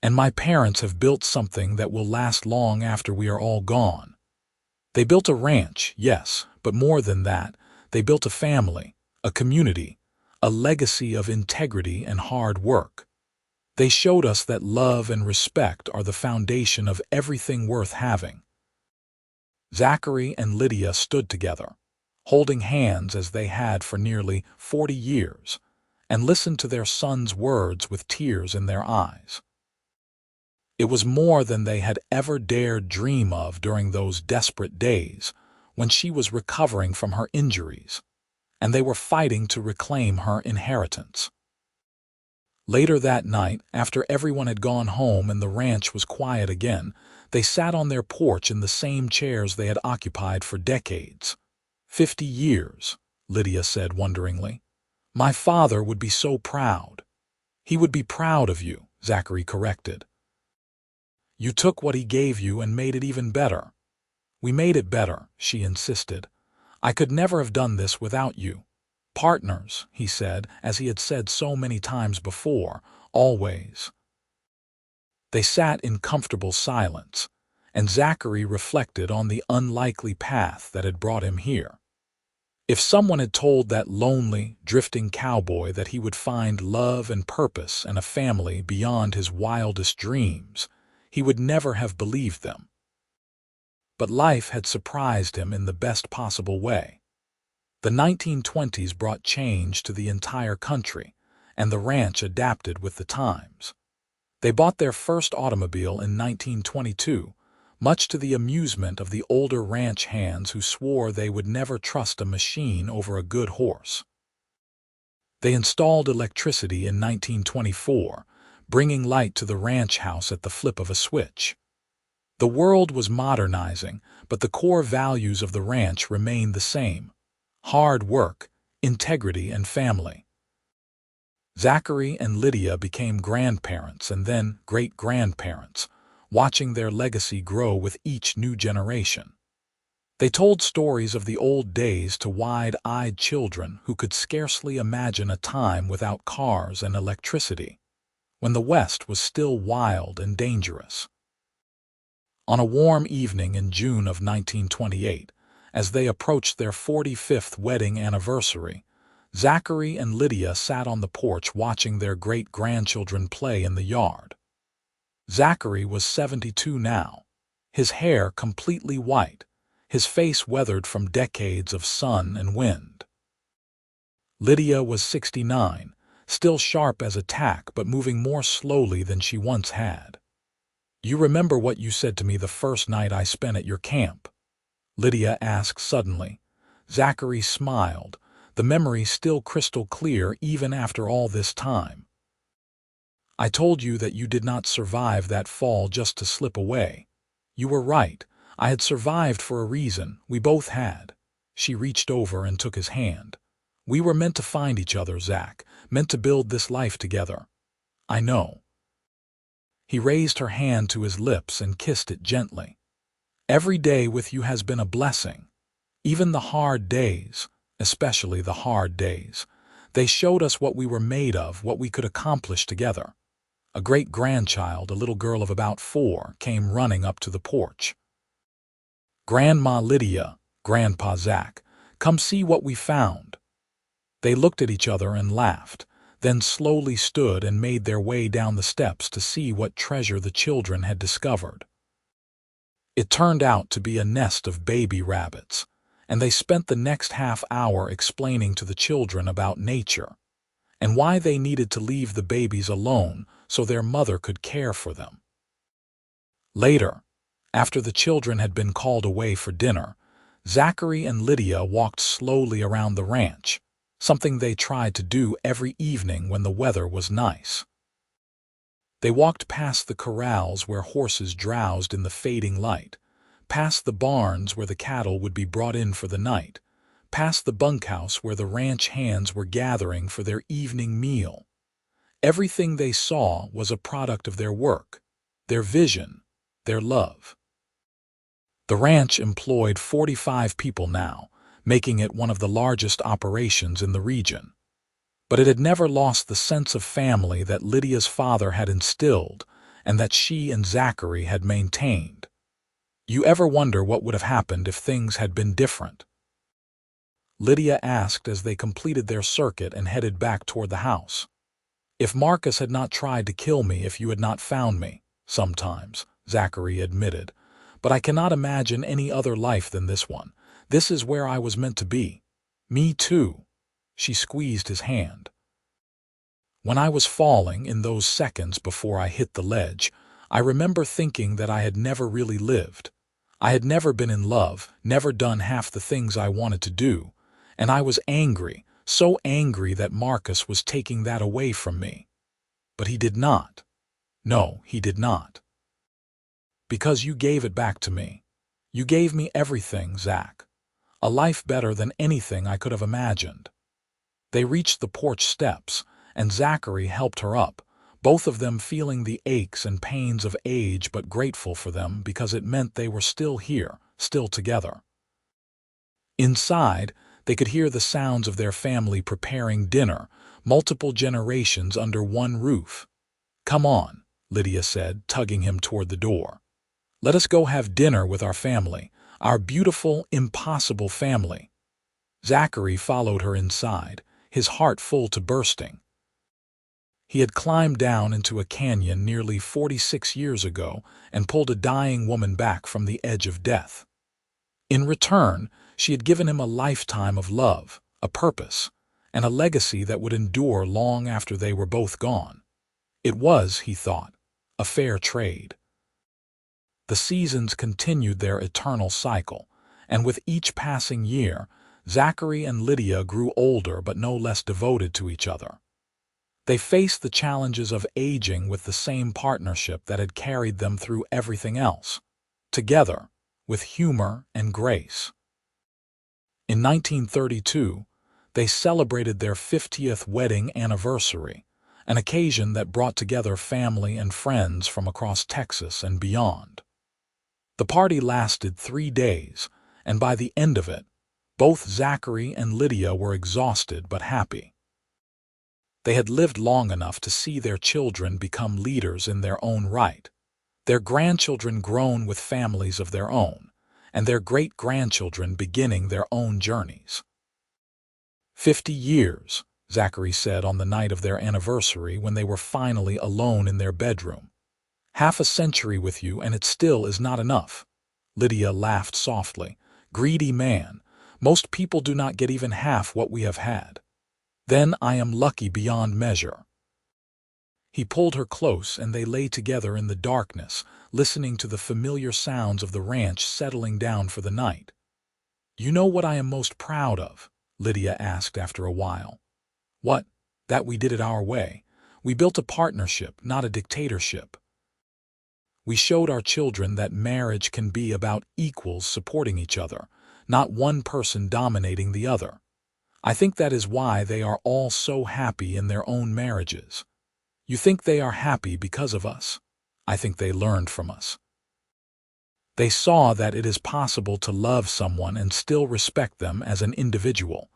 And my parents have built something that will last long after we are all gone. They built a ranch, yes, but more than that, they built a family, a community, a legacy of integrity and hard work. They showed us that love and respect are the foundation of everything worth having. Zachary and Lydia stood together, holding hands as they had for nearly 40 years, and listened to their son's words with tears in their eyes. It was more than they had ever dared dream of during those desperate days when she was recovering from her injuries, and they were fighting to reclaim her inheritance. Later that night, after everyone had gone home and the ranch was quiet again, they sat on their porch in the same chairs they had occupied for decades. 50 years, Lydia said wonderingly. My father would be so proud. He would be proud of you, Zachary corrected. You took what he gave you and made it even better. We made it better, she insisted. I could never have done this without you. Partners, he said, as he had said so many times before, always. They sat in comfortable silence, and Zachary reflected on the unlikely path that had brought him here. If someone had told that lonely, drifting cowboy that he would find love and purpose and a family beyond his wildest dreams, he would never have believed them. But life had surprised him in the best possible way. The 1920s brought change to the entire country, and the ranch adapted with the times. They bought their first automobile in 1922, much to the amusement of the older ranch hands who swore they would never trust a machine over a good horse. They installed electricity in 1924, bringing light to the ranch house at the flip of a switch. The world was modernizing, but the core values of the ranch remained the same: hard work, integrity, and family. Zachary and Lydia became grandparents and then great-grandparents, watching their legacy grow with each new generation. They told stories of the old days to wide-eyed children who could scarcely imagine a time without cars and electricity, when the West was still wild and dangerous. On a warm evening in June of 1928, as they approached their 45th wedding anniversary, Zachary and Lydia sat on the porch watching their great-grandchildren play in the yard. Zachary was 72 now, his hair completely white, his face weathered from decades of sun and wind. Lydia was 69, still sharp as a tack but moving more slowly than she once had. You remember what you said to me the first night I spent at your camp? Lydia asked suddenly. Zachary smiled, the memory still crystal clear even after all this time. I told you that you did not survive that fall just to slip away. You were right. I had survived for a reason. We both had. She reached over and took his hand. We were meant to find each other, Zach, meant to build this life together. I know. He raised her hand to his lips and kissed it gently. Every day with you has been a blessing. Even the hard days, especially the hard days. They showed us what we were made of, what we could accomplish together. A great-grandchild, a little girl of about 4, came running up to the porch. Grandma Lydia, Grandpa Zach, come see what we found. They looked at each other and laughed, then slowly stood and made their way down the steps to see what treasure the children had discovered. It turned out to be a nest of baby rabbits, and they spent the next half-hour explaining to the children about nature and why they needed to leave the babies alone so their mother could care for them. Later, after the children had been called away for dinner, Zachary and Lydia walked slowly around the ranch, something they tried to do every evening when the weather was nice. They walked past the corrals where horses drowsed in the fading light, past the barns where the cattle would be brought in for the night, past the bunkhouse where the ranch hands were gathering for their evening meal. Everything they saw was a product of their work, their vision, their love. The ranch employed 45 people now, making it one of the largest operations in the region. But it had never lost the sense of family that Lydia's father had instilled, and that she and Zachary had maintained. You ever wonder what would have happened if things had been different? Lydia asked as they completed their circuit and headed back toward the house. If Marcus had not tried to kill me if you had not found me, sometimes, Zachary admitted, but I cannot imagine any other life than this one. This is where I was meant to be. Me too. She squeezed his hand. When I was falling, in those seconds before I hit the ledge, I remember thinking that I had never really lived. I had never been in love, never done half the things I wanted to do, and I was angry, so angry that Marcus was taking that away from me. But he did not. No, he did not. Because you gave it back to me. You gave me everything, Zach. A life better than anything I could have imagined. They reached the porch steps, and Zachary helped her up, both of them feeling the aches and pains of age but grateful for them because it meant they were still here, still together. Inside, they could hear the sounds of their family preparing dinner, multiple generations under one roof. "Come on," Lydia said, tugging him toward the door. "Let us go have dinner with our family, our beautiful, impossible family." Zachary followed her inside, his heart full to bursting. He had climbed down into a canyon nearly 46 years ago and pulled a dying woman back from the edge of death. In return, she had given him a lifetime of love, a purpose, and a legacy that would endure long after they were both gone. It was, he thought, a fair trade. The seasons continued their eternal cycle, and with each passing year, Zachary and Lydia grew older but no less devoted to each other. They faced the challenges of aging with the same partnership that had carried them through everything else, together, with humor and grace. In 1932, they celebrated their 50th wedding anniversary, an occasion that brought together family and friends from across Texas and beyond. The party lasted 3 days, and by the end of it, both Zachary and Lydia were exhausted but happy. They had lived long enough to see their children become leaders in their own right, their grandchildren grown with families of their own, and their great-grandchildren beginning their own journeys. 50 years, Zachary said on the night of their anniversary when they were finally alone in their bedroom. "Half a century with you and it still is not enough." Lydia laughed softly. "Greedy man, most people do not get even half what we have had. Then I am lucky beyond measure." He pulled her close and they lay together in the darkness, listening to the familiar sounds of the ranch settling down for the night. "You know what I am most proud of?" Lydia asked after a while. "What? That we did it our way. We built a partnership, not a dictatorship. We showed our children that marriage can be about equals supporting each other, not one person dominating the other. I think that is why they are all so happy in their own marriages. You think they are happy because of us? I think they learned from us. They saw that it is possible to love someone and still respect them as an individual.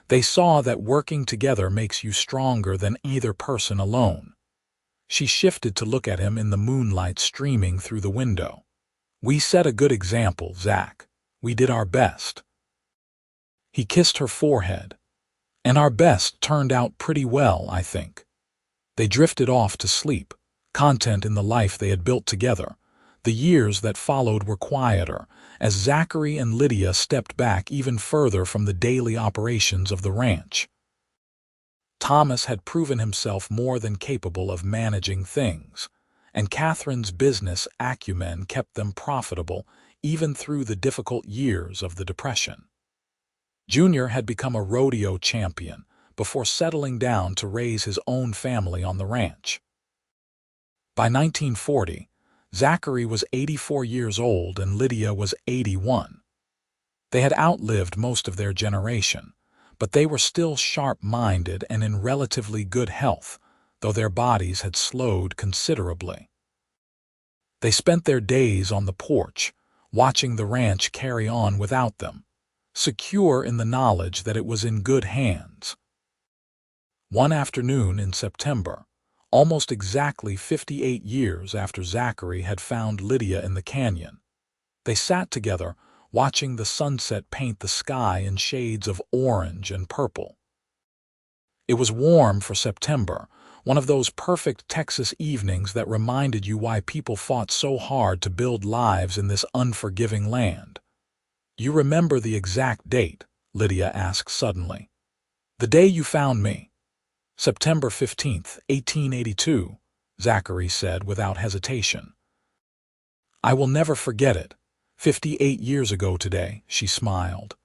They saw that working together makes you stronger than either person alone." She shifted to look at him in the moonlight streaming through the window. "We set a good example, Zach. We did our best." He kissed her forehead. "And our best turned out pretty well, I think." They drifted off to sleep, content in the life they had built together. The years that followed were quieter, as Zachary and Lydia stepped back even further from the daily operations of the ranch. Thomas had proven himself more than capable of managing things, and Catherine's business acumen kept them profitable even through the difficult years of the Depression. Junior had become a rodeo champion before settling down to raise his own family on the ranch. By 1940, Zachary was 84 years old and Lydia was 81. They had outlived most of their generation, but they were still sharp-minded and in relatively good health, though their bodies had slowed considerably. They spent their days on the porch, watching the ranch carry on without them, secure in the knowledge that it was in good hands. One afternoon in September, almost exactly 58 years after Zachary had found Lydia in the canyon. They sat together, watching the sunset paint the sky in shades of orange and purple. It was warm for September, one of those perfect Texas evenings that reminded you why people fought so hard to build lives in this unforgiving land. "You remember the exact date?" Lydia asked suddenly. "The day you found me." "September 15th, 1882, Zachary said without hesitation. "I will never forget it. 58 years ago today," she smiled.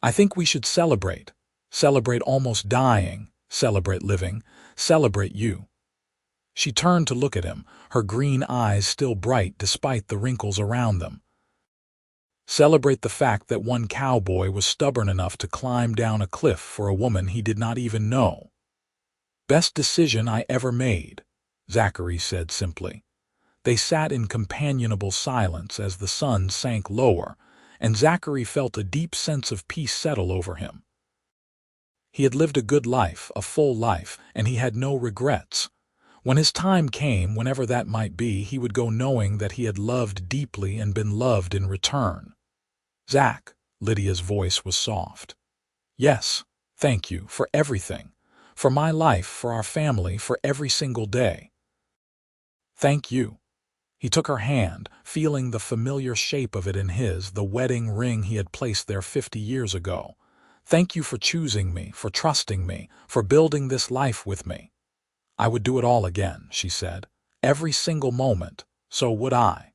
"I think we should celebrate. Celebrate almost dying, celebrate living, celebrate you." She turned to look at him, her green eyes still bright despite the wrinkles around them. "Celebrate the fact that one cowboy was stubborn enough to climb down a cliff for a woman he did not even know." "Best decision I ever made," Zachary said simply. They sat in companionable silence as the sun sank lower, and Zachary felt a deep sense of peace settle over him. He had lived a good life, a full life, and he had no regrets. When his time came, whenever that might be, he would go knowing that he had loved deeply and been loved in return. "Zach," Lydia's voice was soft. "Yes, thank you, for everything. For my life, for our family, for every single day." "Thank you." He took her hand, feeling the familiar shape of it in his, the wedding ring he had placed there 50 years ago. "Thank you for choosing me, for trusting me, for building this life with me." "I would do it all again," she said. "Every single moment. So would I."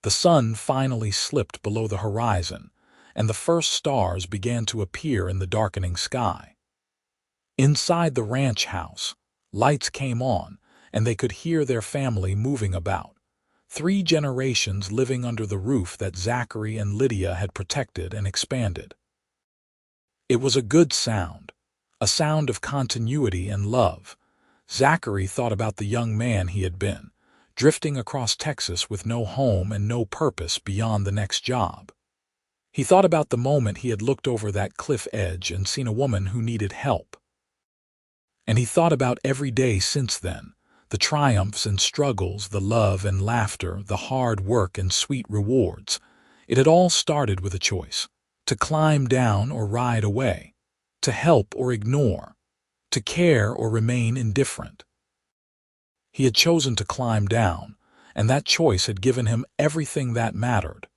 The sun finally slipped below the horizon, and the first stars began to appear in the darkening sky. Inside the ranch house, lights came on, and they could hear their family moving about. 3 generations living under the roof that Zachary and Lydia had protected and expanded. It was a good sound, a sound of continuity and love. Zachary thought about the young man he had been, drifting across Texas with no home and no purpose beyond the next job. He thought about the moment he had looked over that cliff edge and seen a woman who needed help. And he thought about every day since then, the triumphs and struggles, the love and laughter, the hard work and sweet rewards. It had all started with a choice: to climb down or ride away, to help or ignore, to care or remain indifferent. He had chosen to climb down, and that choice had given him everything that mattered.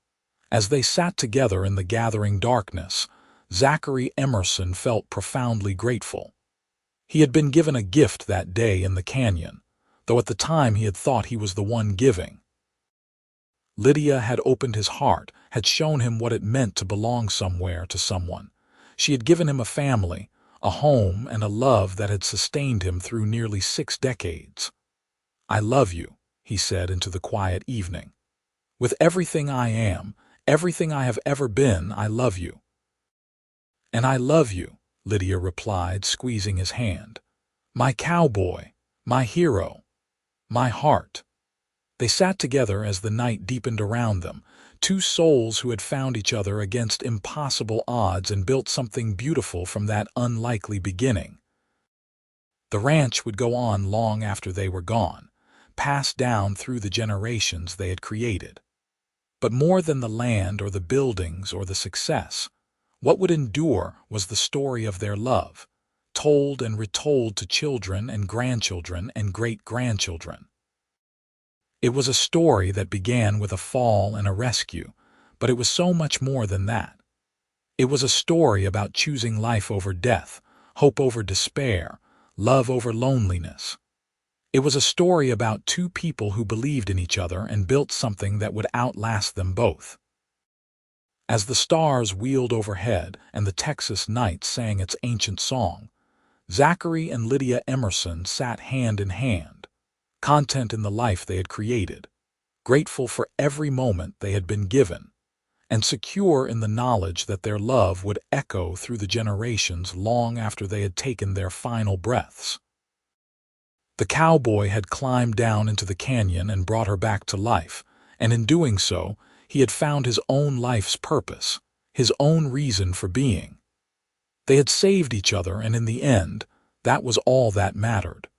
As they sat together in the gathering darkness, Zachary Emerson felt profoundly grateful. He had been given a gift that day in the canyon, though at the time he had thought he was the one giving. Lydia had opened his heart, had shown him what it meant to belong somewhere to someone. She had given him a family, a home, and a love that had sustained him through nearly 6 decades. "I love you," he said into the quiet evening. "With everything I am, everything I have ever been, I love you." "And I love you," Lydia replied, squeezing his hand. "My cowboy, my hero, my heart." They sat together as the night deepened around them, 2 souls who had found each other against impossible odds and built something beautiful from that unlikely beginning. The ranch would go on long after they were gone, passed down through the generations they had created. But more than the land or the buildings or the success, what would endure was the story of their love, told and retold to children and grandchildren and great-grandchildren. It was a story that began with a fall and a rescue, but it was so much more than that. It was a story about choosing life over death, hope over despair, love over loneliness. It was a story about 2 people who believed in each other and built something that would outlast them both. As the stars wheeled overhead and the Texas night sang its ancient song, Zachary and Lydia Emerson sat hand in hand, content in the life they had created, grateful for every moment they had been given, and secure in the knowledge that their love would echo through the generations long after they had taken their final breaths. The cowboy had climbed down into the canyon and brought her back to life, and in doing so, he had found his own life's purpose, his own reason for being. They had saved each other, and in the end, that was all that mattered.